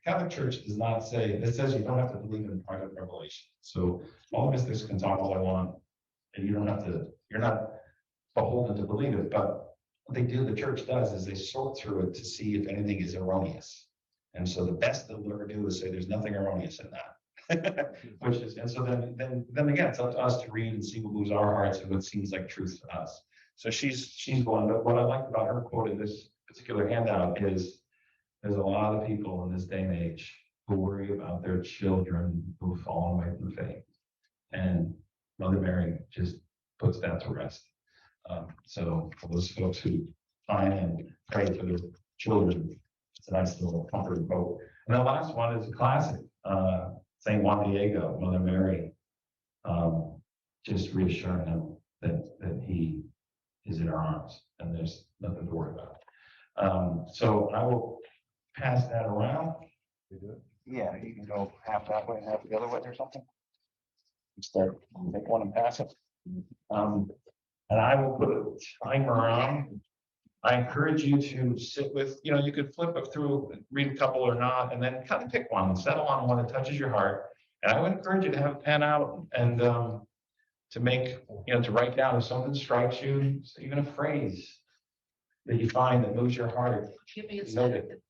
Speaker 1: Catholic Church does not say, it says you don't have to believe in private revelation. So all mystics can talk all they want, and you don't have to, you're not beholden to believe it. But what they do, the church does, is they sort through it to see if anything is erroneous. And so the best they'll ever do is say there's nothing erroneous in that. And so then again, it's up to us to read and see what moves our hearts and what seems like truth to us. So she's one. But what I like about her quote in this particular handout is there's a lot of people in this day and age who worry about their children who've fallen away from the faith. And Mother Mary just puts that to rest. So for those folks who find and pray for their children, it's a nice little comforting quote. And the last one is a classic, St. Juan Diego, Mother Mary, just reassuring him that he is in her arms and there's nothing to worry about. So I will pass that around. Yeah, you can go half that way and half the other way or something. Start, take one and pass it. And I will put a timer on. I encourage you to sit with, you could flip it through, read a couple or not, and then kind of pick one, settle on one that touches your heart. And I would encourage you to have a pen out and to make, to write down if something strikes you, even a phrase. that you find that moves your heart.
Speaker 7: Give me a
Speaker 1: Note
Speaker 7: second.
Speaker 1: it.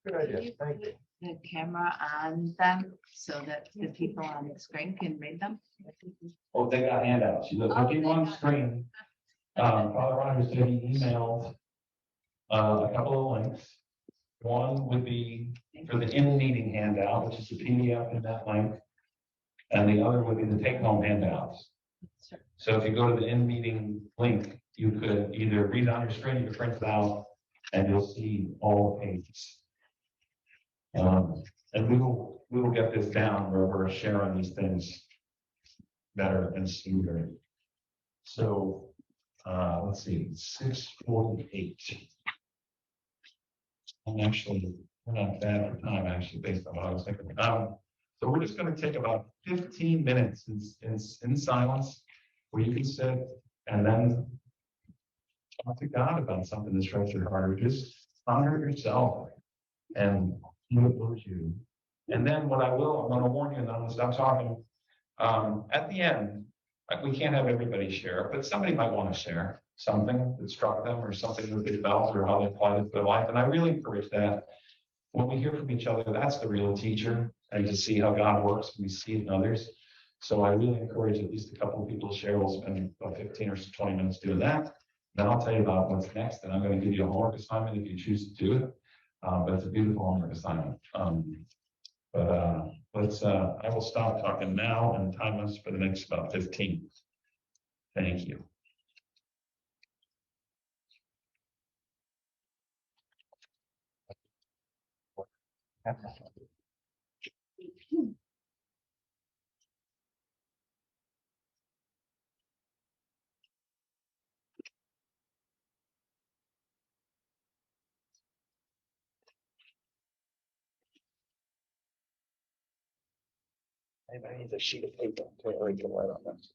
Speaker 1: Good idea. Thank you.
Speaker 7: The camera on them so that the people on the screen can read them.
Speaker 1: Oh, they got handouts. You look,
Speaker 7: Oh,
Speaker 1: looking
Speaker 7: they
Speaker 1: on
Speaker 7: got-
Speaker 1: screen. Father Rogers said he emailed a couple of links. One would be for the in-meeting handout, which is the PDF in that link. And the other would be the take-home handouts. So if you go to the in-meeting link, you could either read it on your screen, you can print it out, and you'll see all the pages. And we will get this down where we're sharing these things better and smoother. So, let's see, 6:48. I'm actually, we're not bad for time, actually, based on what I was thinking. So we're just gonna take about 15 minutes in silence, where you can sit and then talk to God about something that's right to your heart. Just honor yourself and he knows you. And then what I'm gonna warn you, and I'm gonna stop talking. At the end, we can't have everybody share, but somebody might want to share something that struck them or something that they felt or how they applied it to their life. And I really encourage that. When we hear from each other, that's the real teacher, and to see how God works, we see it in others. So I really encourage at least a couple of people to share. We'll spend about 15 or 20 minutes doing that. Then I'll tell you about what's next, and I'm going to give you a homework assignment if you choose to do it. But it's a beautiful homework assignment. I will stop talking now and time us for the next about 15. Thank you. Anybody needs a sheet of paper to write on this.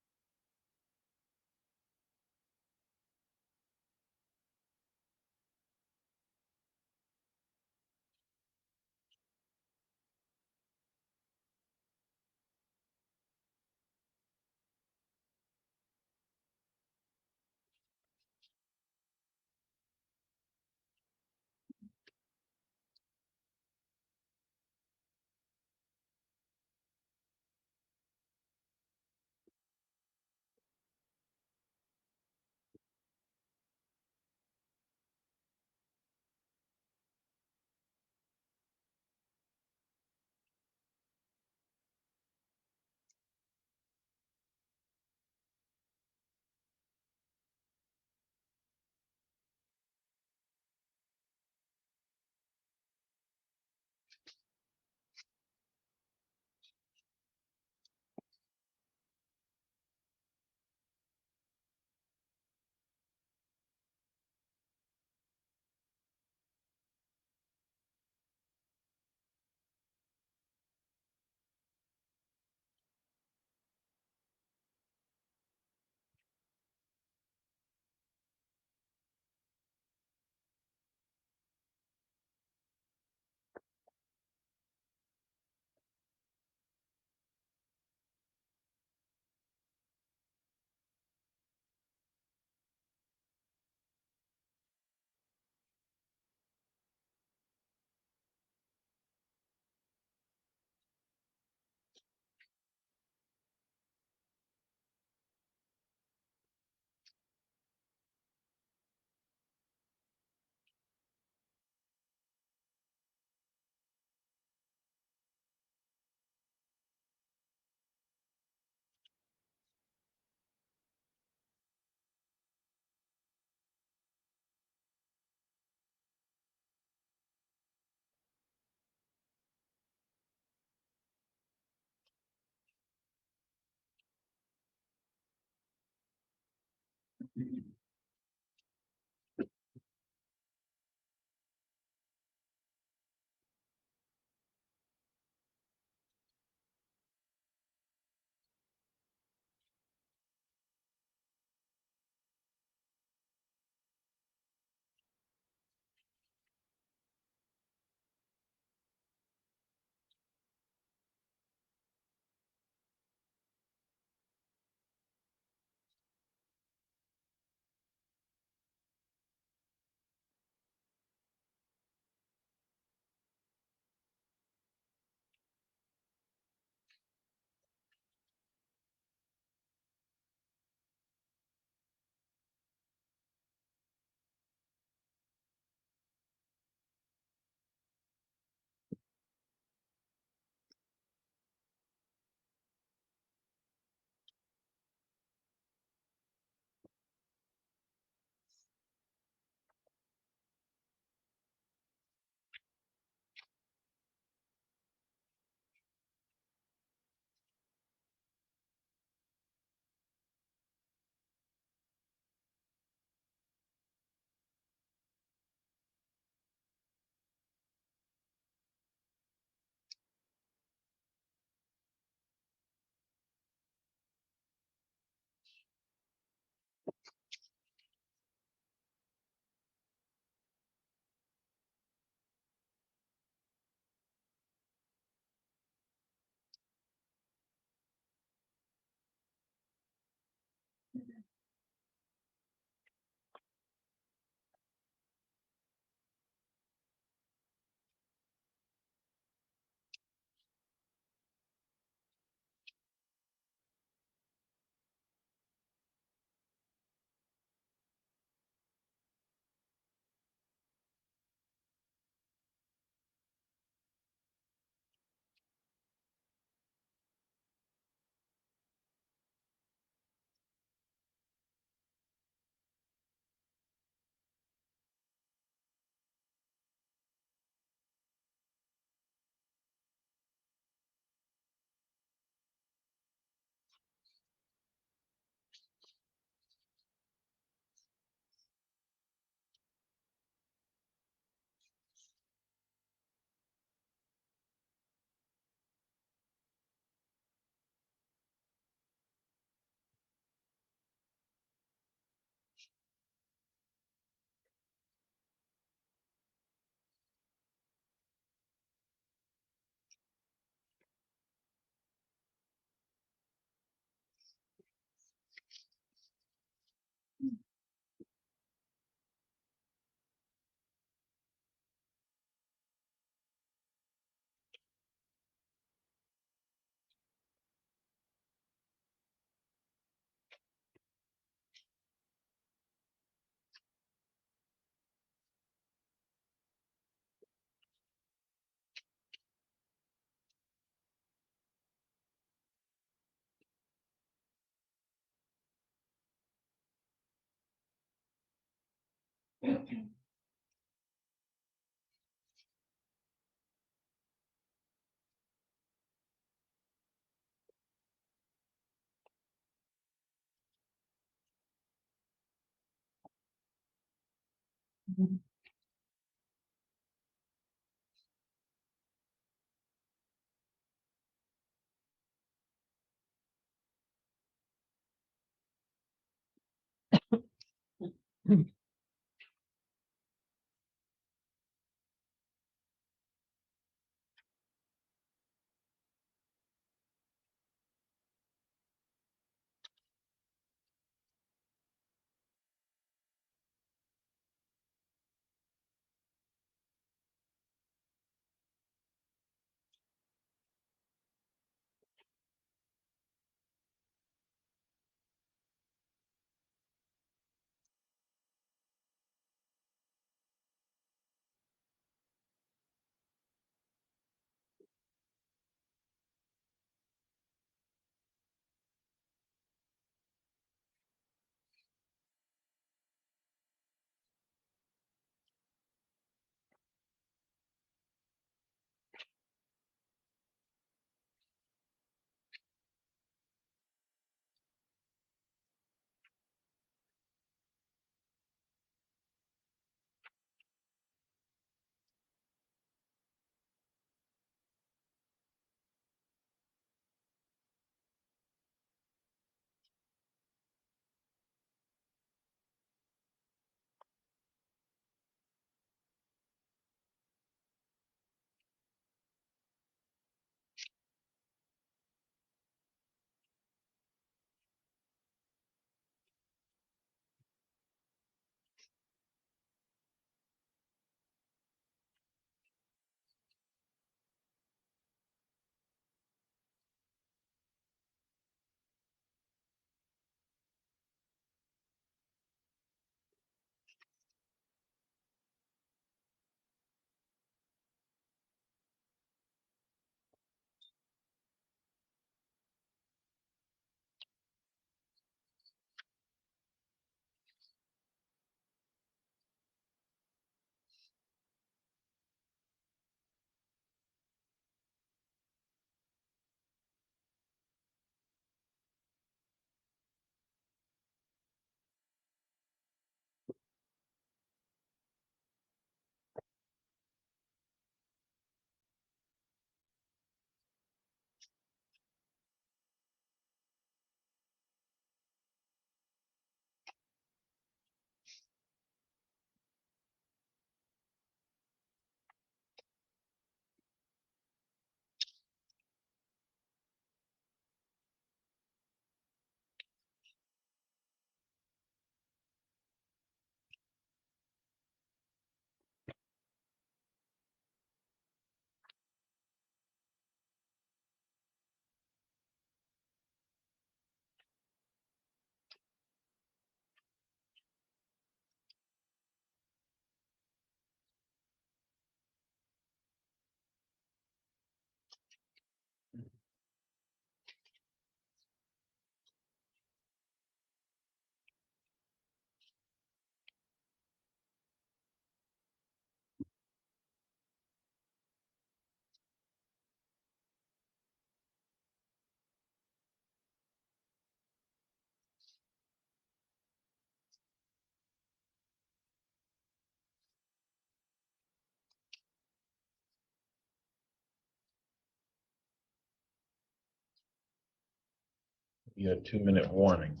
Speaker 1: You had 2-minute warning.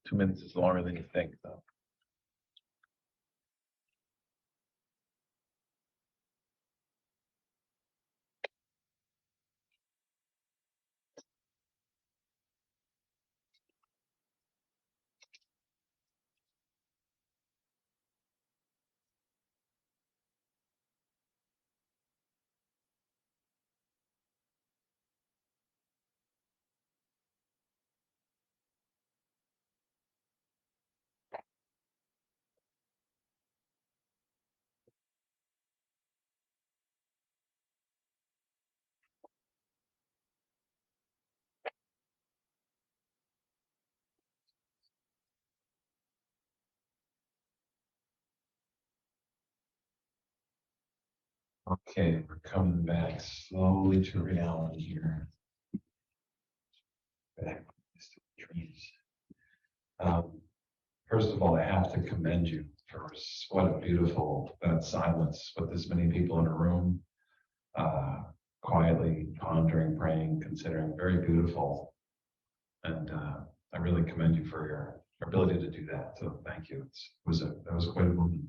Speaker 1: 2 minutes is longer than you think, though. Okay, we're coming back slowly to reality here. Back to dreams. First of all, I have to commend you for what a beautiful that silence with this many people in a room, quietly pondering, praying, considering. Very beautiful, and I really commend you for your ability to do that. So thank you. That was quite a moment.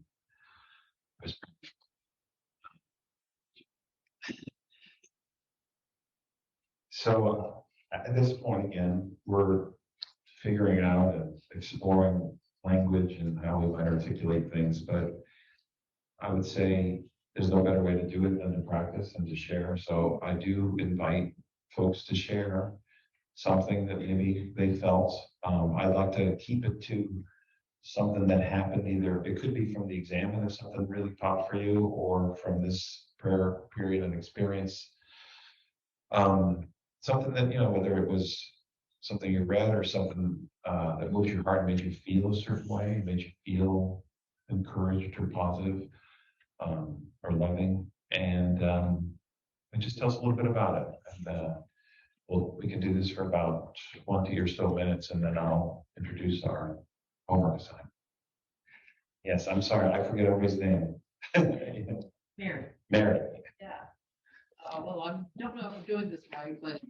Speaker 1: So at this point again, we're figuring out and exploring language and how we might articulate things, but I would say there's no better way to do it than to practice and to share. So I do invite folks to share something that maybe they felt. I'd like to keep it to something that happened, either it could be from the exam and there's something really popped for you, or from this prayer period and experience. Something that, whether it was something you read or something that moved your heart, made you feel a certain way, made you feel encouraged or positive, or loving, and just tell us a little bit about it. And we can do this for about 20 or so minutes, and then I'll introduce our homework assignment. Yes, I'm sorry, I forget everybody's name.
Speaker 17: Mary.
Speaker 1: Mary.
Speaker 17: Yeah. Well, I don't know if I'm doing this right, but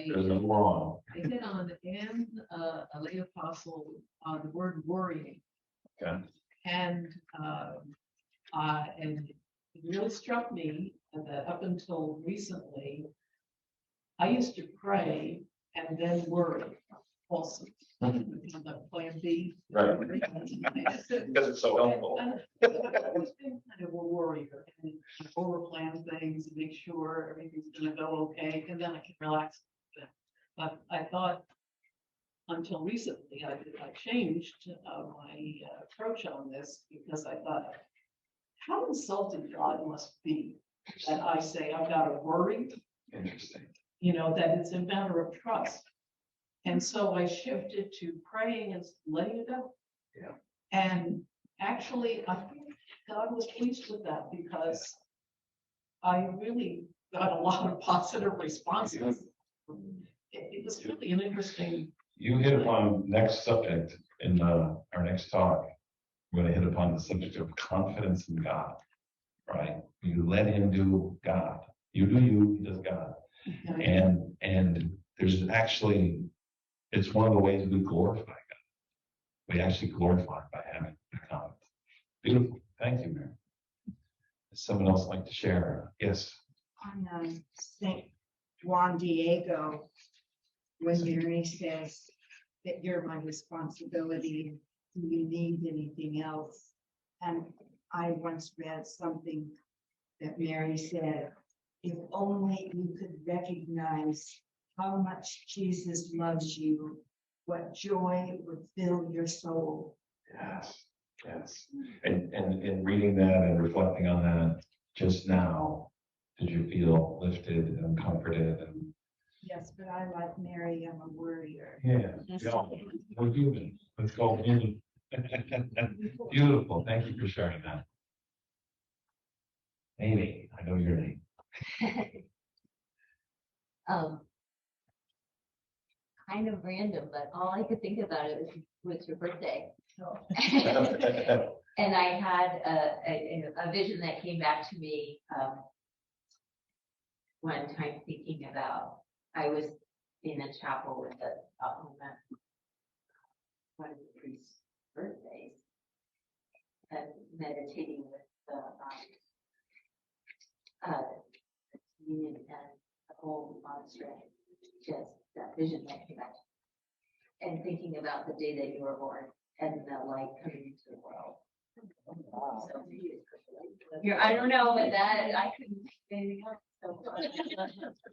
Speaker 1: There's a wrong.
Speaker 17: I hit on and a lay apostle on the word worrying.
Speaker 1: Okay.
Speaker 17: And it really struck me that up until recently, I used to pray and then worry also. The plan B.
Speaker 1: Right. Because it's so helpful.
Speaker 17: I've always been kind of a worrier and overplan things and make sure everything's gonna go okay, and then I can relax. But I thought until recently, I changed my approach on this, because I thought, how insulting God must be that I say I've got to worry.
Speaker 1: Interesting.
Speaker 17: That it's a matter of trust. And so I shifted to praying and letting it go.
Speaker 1: Yeah.
Speaker 17: And actually, I think God was pleased with that, because I really got a lot of positive responses. It was really an interesting.
Speaker 1: You hit upon next subject in our next talk. We're going to hit upon the subject of confidence in God, right? You let Him do God. You do you, He does God. And there's actually, it's one of the ways we glorify God. We actually glorify by having the confidence. Beautiful. Thank you, Mary. Does someone else like to share? Yes.
Speaker 14: On St. Juan Diego, when Mary says that you're my responsibility, do you need anything else? And I once read something that Mary said, if only you could recognize how much Jesus loves you, what joy would fill your soul.
Speaker 1: Yes, yes. And in reading that and reflecting on that just now, did you feel lifted and comforted? And
Speaker 14: Yes, but I, like Mary, I'm a worrier.
Speaker 1: yeah, we're human. Let's go human. Beautiful. Thank you for sharing that. Amy, I know your name.
Speaker 12: Kind of random, but all I could think about it was your birthday. And I had a vision that came back to me one time thinking about, I was in a chapel with one of the priest's birthdays and meditating with the communion and the whole monastery, just that vision that came back. And thinking about the day that you were born and the light coming into the world. So, here, I don't know, but that I couldn't say anything else. So,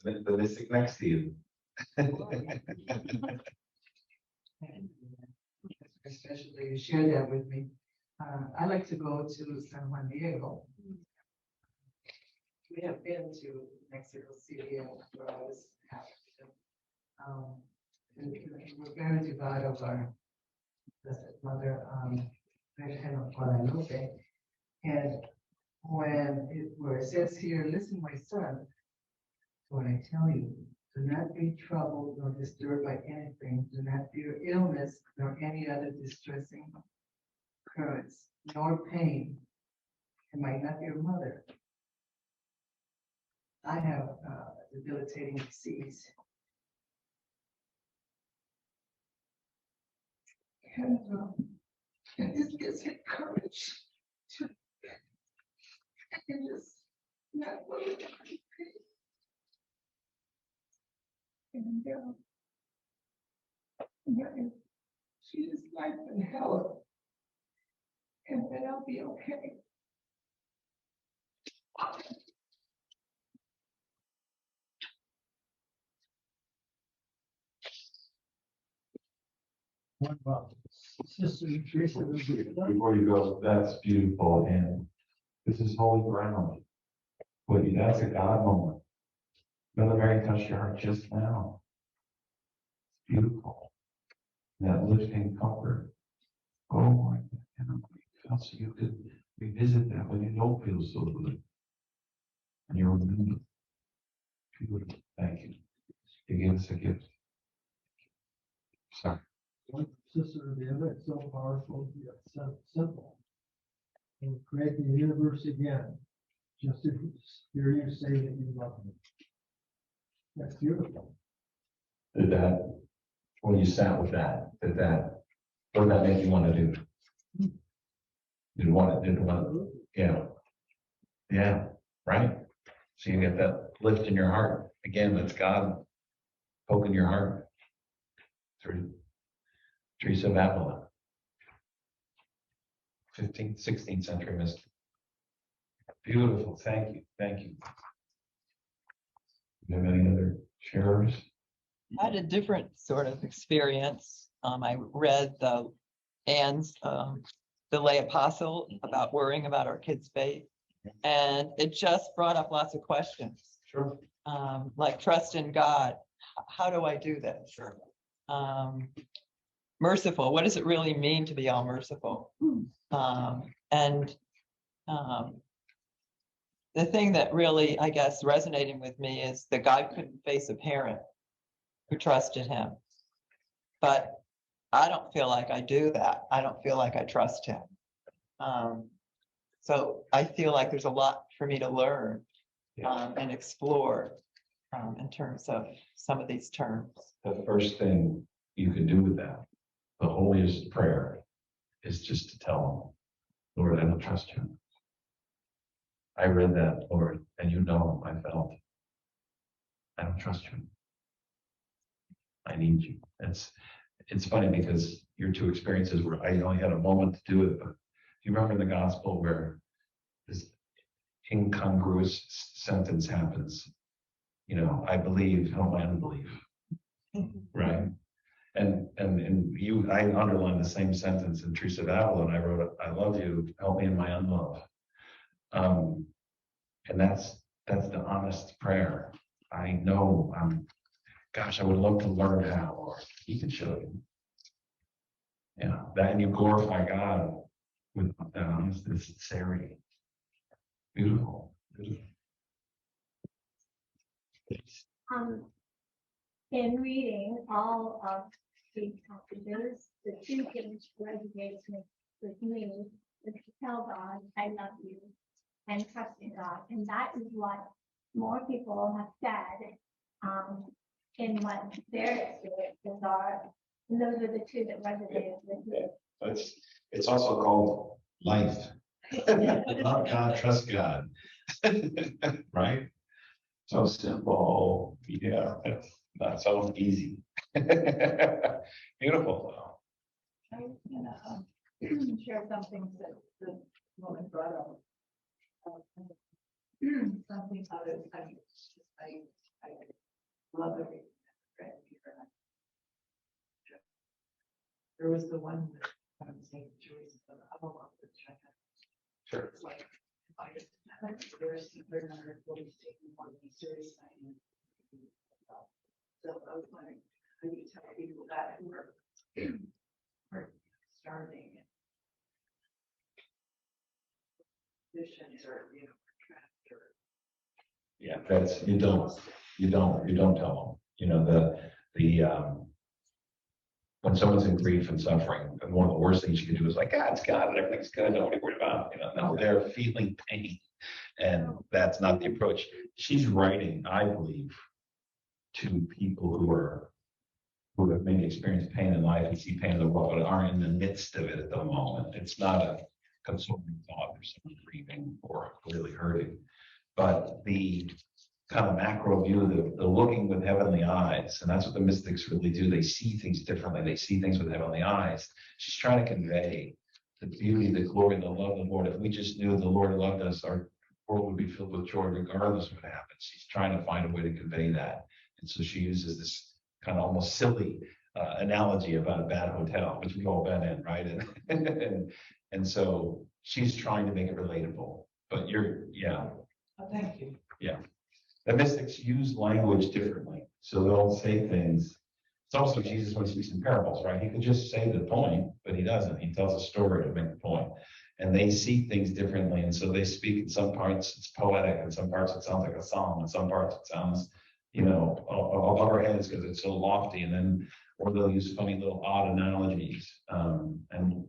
Speaker 1: The mystic next to you.
Speaker 20: Especially you share that with me. I like to go to San Juan Diego. We have been to Mexico City and where I was and we're very devout of our Blessed Mother, Virgen of Guadalupe. And where it says here, listen, my son, what I tell you, do not be troubled nor disturbed by anything. Do not fear illness nor any other distressing occurrence, nor pain. Am I not your mother? I have debilitating disease. And this gives him courage to just not worry about pain. And she is life and health, and then I'll be okay.
Speaker 10: What about Sister Teresa?
Speaker 1: Before you go, that's beautiful, and this is holy ground. But that's a God moment. Mother Mary touched your heart just now. It's beautiful. That lifting comfort. Oh, so you could revisit that when you don't feel so good. And you're remembered. Beautiful. Thank you. You gave us a gift. Sorry.
Speaker 10: One sister or the other, it's so powerful, yet so simple. And create the universe again, just to hear you say that you love me. That's beautiful.
Speaker 1: Did that, when you sat with that, what did that make you want to do? Didn't want to, yeah. Yeah, right? So you get that lift in your heart. Again, that's God poking your heart through Teresa of Avila. 15th, 16th century mystic. Beautiful. Thank you. Thank you. Do you have any other sharers?
Speaker 9: I had a different sort of experience. I read Anne's The Lay Apostle about worrying about our kids' faith. And it just brought up lots of questions.
Speaker 1: Sure.
Speaker 9: Like trust in God. How do I do that?
Speaker 1: Sure.
Speaker 9: Merciful. What does it really mean to be all merciful? And the thing that really, I guess, resonating with me is that God couldn't face a parent who trusted him. But I don't feel like I do that. I don't feel like I trust him. So I feel like there's a lot for me to learn and explore in terms of some of these terms.
Speaker 1: The first thing you can do with that, the holiest prayer, is just to tell him, Lord, I don't trust you. I read that, Lord, and you know I felt. I don't trust you. I need you. It's funny because your two experiences where I only had a moment to do it, but do you remember in the gospel where this incongruous sentence happens? You know, I believe, help my unbelief. Right? And I underlined the same sentence in Teresa of Avila, and I wrote, I love you, help me in my unlove. And that's the honest prayer. I know, gosh, I would love to learn how, or he can show you. Yeah, that, and you glorify God with that honesty, sincerity. Beautiful. Beautiful.
Speaker 21: In reading all of these passages, the two things resonates with me is to tell God, I love you, and trust in God. And that is what more people have said, in what their experiences are. And those are the two that resonated with me.
Speaker 4: It's also called life. Love God, trust God. Right? So simple. Yeah, it's not so easy. Beautiful though.
Speaker 17: I was gonna share something that the woman brought up. Something other, I love everything. There was the one that I'm saying, Teresa, but I don't want to check it.
Speaker 4: Sure.
Speaker 17: It's like, if I just, there's 140 statement one of these serious signing. So I was like, I need to tell people that who are starting. Positions or, you know, trapped or.
Speaker 4: Yeah, that's, you don't tell them, you know, when someone's in grief and suffering, and one of the worst things you can do is like, it's God, and everything's good, nobody worry about, you know, no, they're feeling pain. And that's not the approach. She's writing, I believe, to people who have maybe experienced pain in life and see pain in the world, but aren't in the midst of it at the moment. It's not a consoling thought for someone grieving or really hurting. But the kind of macro view, the looking with heavenly eyes, and that's what the mystics really do. They see things differently. They see things with heavenly eyes. She's trying to convey the beauty, the glory, the love of the Lord. If we just knew the Lord loved us, our world would be filled with joy regardless of what happens. She's trying to find a way to convey that. And so she uses this kind of almost silly analogy about a bad hotel, which we've all been in, right? And so she's trying to make it relatable. But
Speaker 17: Oh, thank you.
Speaker 4: yeah. The mystics use language differently. So they'll say things. It's also Jesus when he speaks in parables, right? He could just say the point, but he doesn't. He tells a story to make the point. And they see things differently. And so they speak in some parts, it's poetic. In some parts, it sounds like a song. In some parts, it sounds, you know, above our heads because it's so lofty. And then, or they'll use funny little odd analogies. And,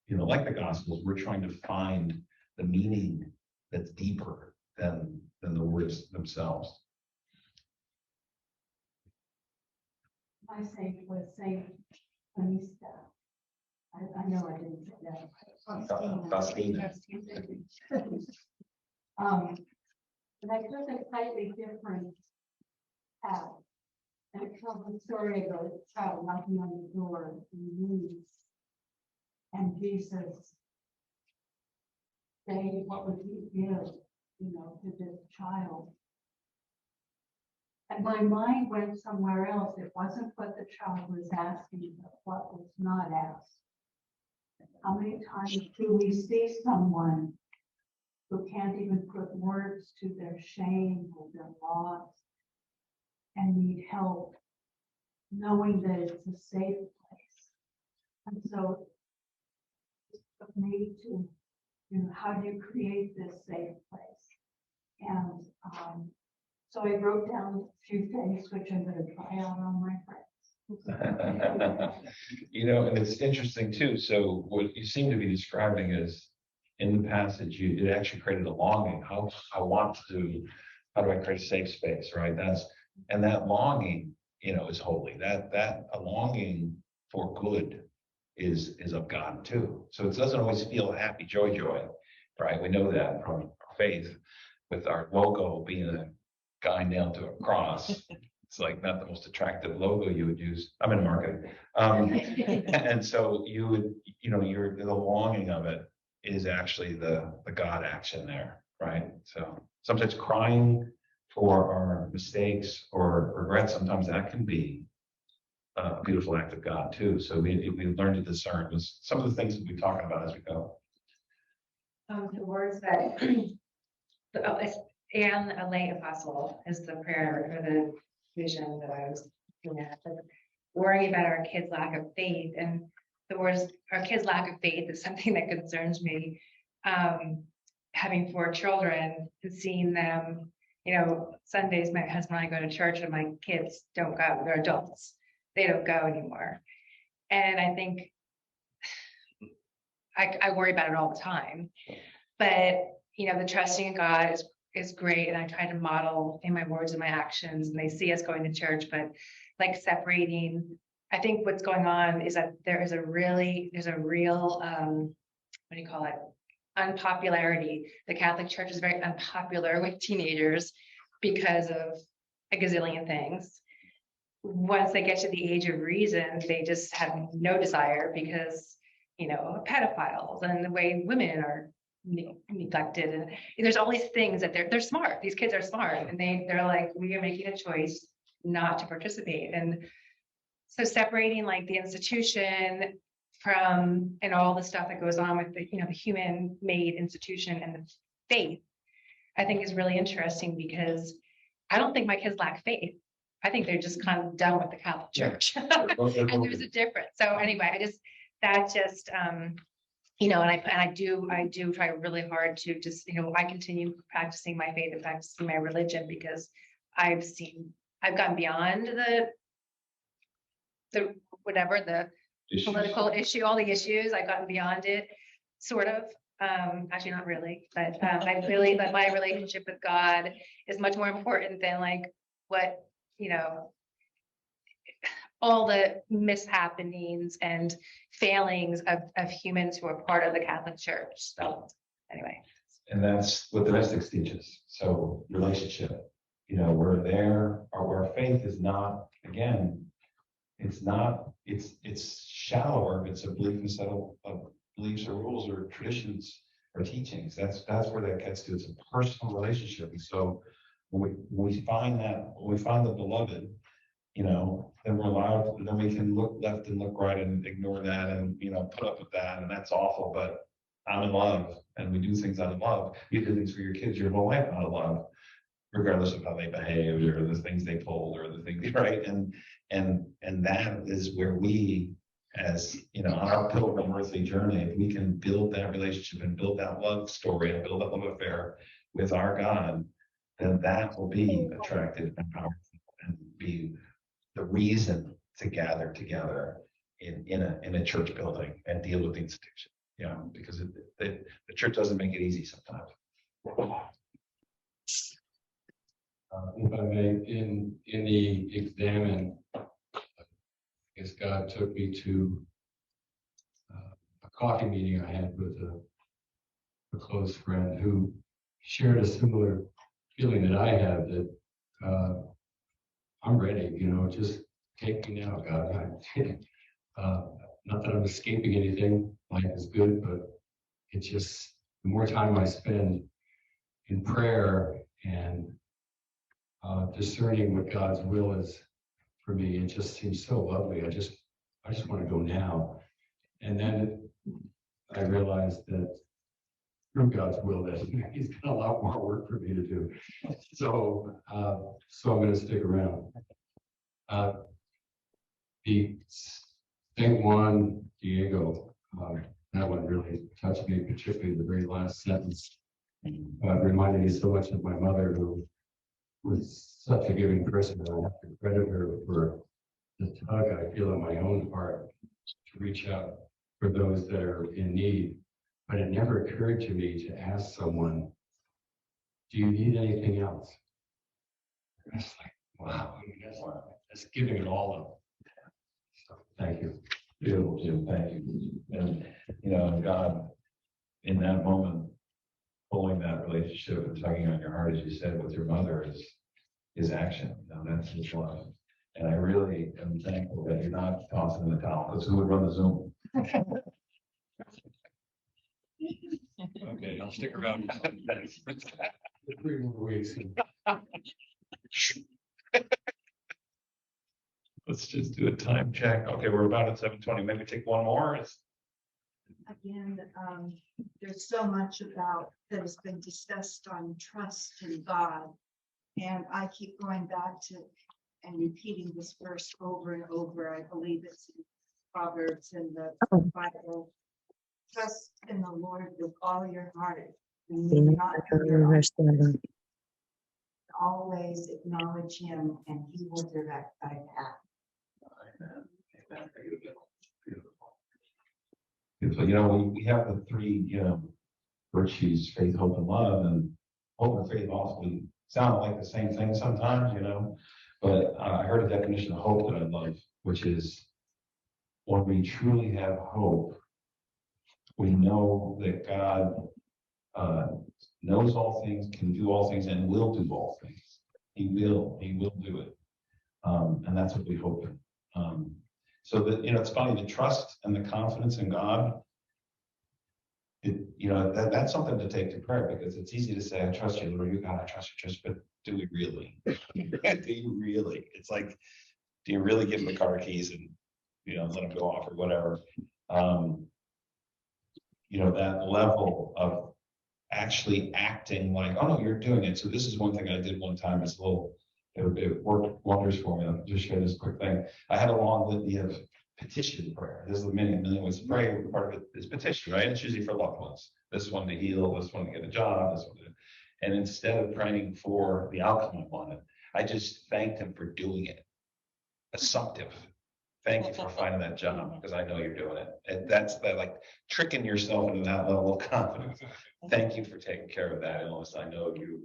Speaker 4: you know, like the Gospels, we're trying to find the meaning that's deeper than the words themselves.
Speaker 16: My saint was Saint Anista. I know I didn't say that.
Speaker 4: Faustina.
Speaker 16: But I took a slightly different path. And it tells the story of a child knocking on the door in needs. And Jesus saying, what would he give, you know, to this child? And my mind went somewhere else. It wasn't what the child was asking, but what was not asked. How many times do we see someone who can't even put words to their shame or their loss and need help, knowing that it's a safe place? And so it took me to, you know, how do you create this safe place? And so I wrote down a few things which I'm going to try out on my friends.
Speaker 4: You know, and it's interesting too. So what you seem to be describing is in the passage, it actually created a longing. How do I create a safe space, right? And that longing, you know, is holy. That a longing for good is of God too. So it doesn't always feel happy, joy, right? We know that from our faith, with our logo being a guy nailed to a cross. It's like not the most attractive logo you would use. I'm in marketing. And so you would, you know, the longing of it is actually the God action there, right? So sometimes crying for our mistakes or regrets, sometimes that can be a beautiful act of God too. So we learn to discern was some of the things that we're talking about as we go.
Speaker 3: The words that and a lay apostle is the prayer for the vision that I was looking at. Like, worrying about our kids' lack of faith, and the words our kids' lack of faith is something that concerns me. Having 4 children and seeing them, you know, Sundays my husband and I go to church and my kids don't go. They're adults. They don't go anymore. And I think I worry about it all the time. But, you know, the trusting in God is is great. And I try to model in my words and my actions, and they see us going to church, but like separating, I think what's going on is that there's a real, what do you call it? Unpopularity. The Catholic Church is very unpopular with teenagers because of a gazillion things. Once they get to the age of reason, they just have no desire because, pedophiles and the way women are neglected. And there's all these things that they're smart. These kids are smart, and they're like, we are making a choice not to participate. And so separating like the institution from, and all the stuff that goes on with the, the human made institution and the faith, I think is really interesting, because I don't think my kids lack faith. I think they're just kind of done with the Catholic Church. And there's a difference. So anyway, and I do try really hard to just, I continue practicing my faith and practicing my religion, because I've gotten beyond the whatever the political issue, all the issues. I've gotten beyond it, sort of. Actually, not really, but but my relationship with God is much more important than like what, all the mishappenings and failings of humans who are part of the Catholic Church. So anyway.
Speaker 4: And that's what the mystics teaches. So relationship, we're there. Our faith is not, again, it's shallower. It's a belief instead of beliefs or rules or traditions or teachings. That's where that gets to. It's a personal relationship. And so when we find the beloved, then we're allowed, then we can look left and look right and ignore that and, put up with that. And that's awful, but I'm in love, and we do things out of love. You do things for your kids your whole life out of love, regardless of how they behaved or the things they pulled or the things, right? And that is where we, as, on our pilgrim earthly journey, if we can build that relationship and build that love story and build that love affair with our God, then that will be attractive and powerful and be the reason to gather together in a church building and deal with the institution. Because the church doesn't make it easy sometimes.
Speaker 2: If I may, in the examine, I guess God took me to a coffee meeting I had with a close friend who shared a similar feeling that I have, that I'm ready, just take me now, God. Not that I'm escaping anything, life is good, but it's just the more time I spend in prayer and discerning what God's will is for me, it just seems so lovely. I just want to go now. And then I realized that through God's will, that He's got a lot more work for me to do. So I'm going to stick around. The St. Juan Diego, that one really touched me, particularly the very last sentence. Reminded me so much of my mother, who was such a giving person, and I have to credit her for the tug I feel in my own heart to reach out for those that are in need. But it never occurred to me to ask someone, do you need anything else? It's like, wow, that's giving it all up. So, thank you.
Speaker 4: Beautiful, Jim. Thank you. And, God, in that moment, pulling that relationship and tugging on your heart, as you said, with your mother is action. That's His love. And I really am thankful that you're not tossing in the towel, because who would run the Zoom?
Speaker 2: Okay, I'll stick around. 3 more weeks.
Speaker 4: Let's just do a time check. Okay, we're about at 7:20. Maybe take one more.
Speaker 6: Again, there's so much about that has been discussed on trust in God. And I keep going back to and repeating this verse over and over. I believe it's in Proverbs in the Bible. Trust in the Lord with all your heart. And lean not on your own understanding. Always acknowledge Him, and He will direct thy path.
Speaker 4: Amen. Beautiful. We have the 3, virtues: faith, hope, and love. And hope and faith also sound like the same thing sometimes, you know. But I heard a definition of hope that I love, which is when we truly have hope, we know that God knows all things, can do all things, and will do all things. He will do it. And that's what we hope in. So that, you know, it's funny, the trust and the confidence in God, that's something to take to prayer, because it's easy to say, I trust you, Lord, you God, I trust you, but do we really? Do you really? It's like, do you really give him the car keys and, you know, let him go off or whatever? You know, that level of actually acting like, oh no, you're doing it. So this is one thing I did one time. It's a little, it worked wonders for me. I'll just share this quick thing. I had a long litany of petition prayer. There's a million ways to pray. Part of it is petition, right? It's usually for loved ones. This one to heal, this one to get a job, this one to, and instead of praying for the outcome I wanted, I just thanked him for doing it. Assumptive. Thank you for finding that job, because I know you're doing it. And that's that, like tricking yourself into that level of confidence. Thank you for taking care of that illness. I know you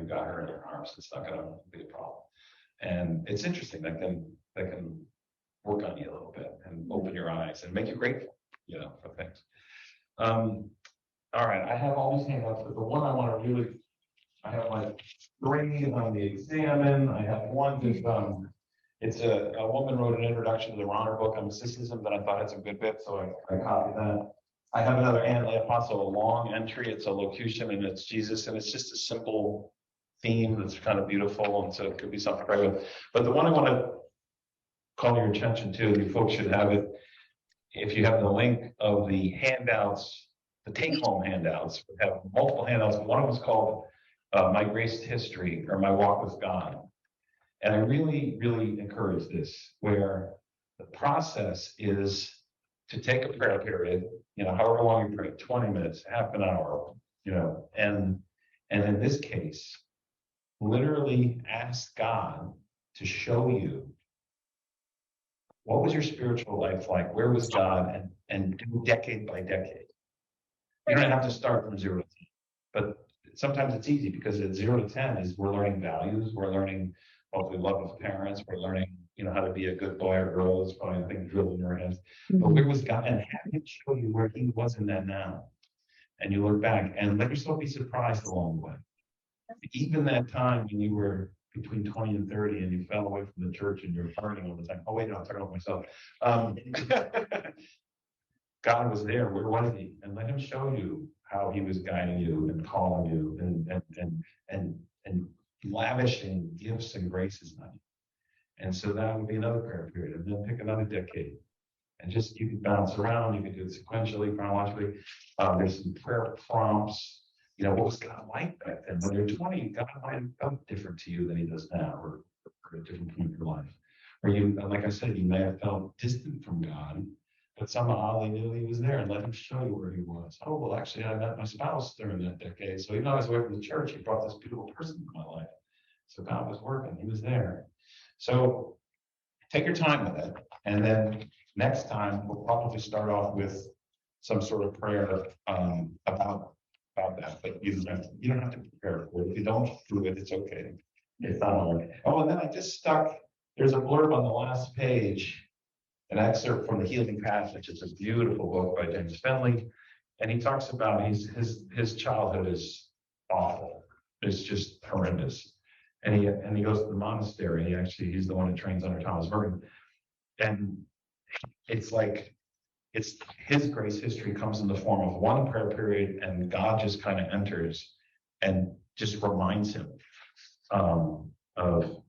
Speaker 4: got her in your arms. It's not gonna be a problem. And it's interesting that can work on you a little bit and open your eyes and make you grateful, you know, for things. All right, I have all these handouts, but the one I want to really, I have like 3 on the examine. I have one that's it's a woman wrote an introduction to the Ronner book on Mysticism that I thought had some good bits, so I copied that. I have another Anne Leopold, a long entry. It's a locution and it's Jesus, and it's just a simple theme that's kind of beautiful, and so it could be something to pray with. But the one I want to call your attention to, you folks should have it, if you have the link of the handouts, the take-home handouts. We have multiple handouts. One of them is called My Grace History, or My Walk with God. And I really, really encourage this, where the process is to take a prayer period, you know, however long you pray, 20 minutes, half an hour, you know, and in this case, literally ask God to show you what was your spiritual life like, where was God, and do decade by decade. You don't have to start from 0 to 10, but sometimes it's easy, because at 0 to 10 is we're learning values, we're learning hopefully love of parents, we're learning, you know, how to be a good boy or girl. Is probably the thing drilled in your heads. But where was God? And have him show you where he was in that now. And you look back and let yourself be surprised along the way. Even that time when you were between 20 and 30 and you fell away from the church and you're partying all the time. Oh wait, no, I'm talking about myself. God was there. Where was he? And let him show you how he was guiding you and calling you and lavishing gifts and graces on you. And so that would be another prayer period. And then pick another decade. And just, you can bounce around. You can do it sequentially, chronologically. There's some prayer prompts. You know, what was God like back then? When you're 20, God might have felt different to you than he does now, or at a different point in your life. Or you, like I said, you may have felt distant from God, but somehow oddly knew he was there, and let him show you where he was. Oh, well, actually, I met my spouse during that decade. So even though I was away from the church, he brought this beautiful person into my life. So God was working, he was there. So take your time with it. And then next time, we'll probably start off with some sort of prayer about that. But you don't have to prepare for it. If you don't do it, it's okay. It's not hard. Oh, and then I just stuck, there's a blurb on the last page, an excerpt from The Healing Path, which is a beautiful book by James Fenley. And he talks about his childhood is awful. It's just horrendous. And he goes to the monastery. He's the one who trains under Thomas Merton. And it's like, it's his grace history comes in the form of one prayer period, and God just kind of enters and just reminds him of,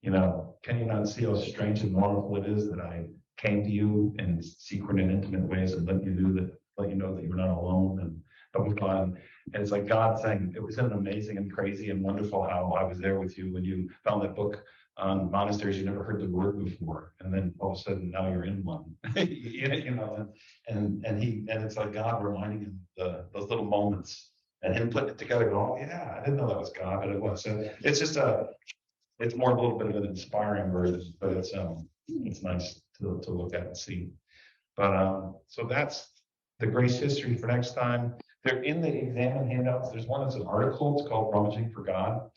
Speaker 4: you know, can you not see how strange and wonderful it is that I came to you in secret and intimate ways and let you know that you're not alone, and with God. And it's like God saying, it wasn't amazing and crazy and wonderful how I was there with you when you found that book on monasteries you never heard the word before, and then all of a sudden now you're in one. you know, and it's like God reminding him those little moments, and him putting it together, going, oh yeah, I didn't know that was God, but it was. So it's just it's more a little bit of an inspiring version, but it's nice to look at and see. But so that's the grace history for next time. They're in the exam handouts. There's one that's an article. It's called Rummaging for God.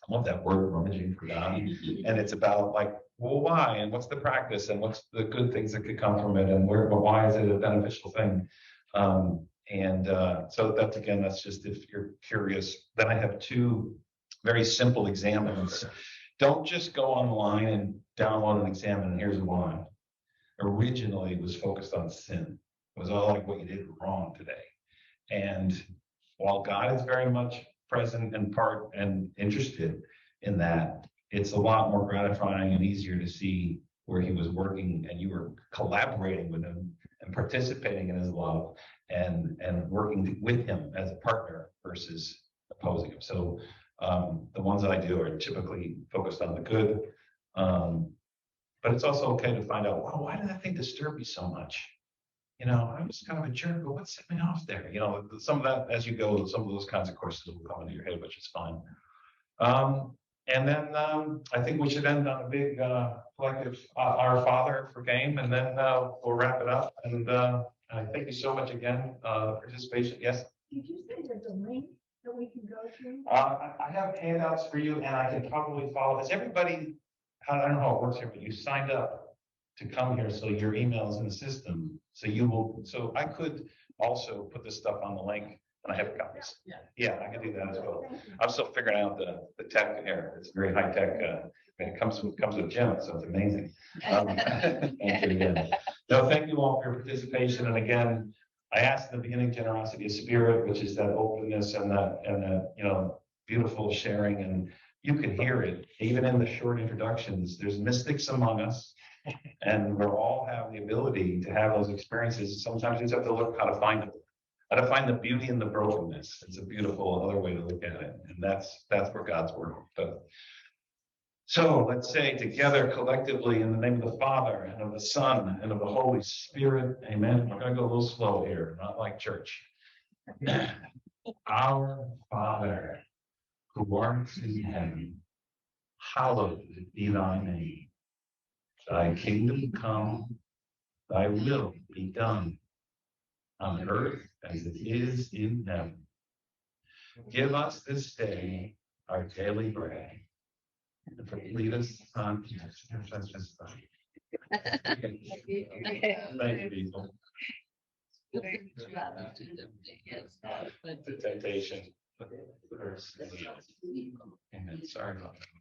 Speaker 4: I love that word, rummaging for God. And it's about like, well, why? And what's the practice? And what's the good things that could come from it? And why is it a beneficial thing? So that's, again, that's just if you're curious. Then I have two very simple examines. Don't just go online and download an exam, and here's why. Originally, it was focused on sin. It was all like what you did wrong today. And while God is very much present and part and interested in that, it's a lot more gratifying and easier to see where he was working and you were collaborating with him and participating in his love and working with him as a partner versus opposing him. So the ones that I do are typically focused on the good. But it's also okay to find out, well, why did that thing disturb me so much? You know, I was kind of a jerk, but what set me off there? You know, some of that, as you go, some of those kinds of questions will come into your head, which is fine. And then I think we should end on a big collective Our Father for game, and then we'll wrap it up. And I thank you so much again for participation. Yes?
Speaker 21: Did you say there's a link that we can go to?
Speaker 4: I have handouts for you, and I can probably follow. Is everybody, I don't know how it works here, but you signed up to come here, so your email is in the system. So I could also put this stuff on the link, and I have copies. Yeah, I can do that as well. I'm still figuring out the tech here. It's very high tech. And it comes with Jim, so it's amazing. Thank you again. No, thank you all for your participation. And again, I asked in the beginning, generosity of spirit, which is that openness and that beautiful sharing. And you can hear it even in the short introductions. There's mystics among us. And we all have the ability to have those experiences. Sometimes you just have to look how to find the beauty in the brokenness. It's a beautiful other way to look at it. And that's where God's work does. So let's say together collectively in the name of the Father and of the Son and of the Holy Spirit. Amen. We're going to go a little slow here, not like church. Our Father, who art in heaven, hallowed be thy name. Thy kingdom come, thy will be done on earth as it is in heaven. Give us this day our daily bread, and forgive us on trespasses. Thank you, people. The temptation. Amen. Sorry about that.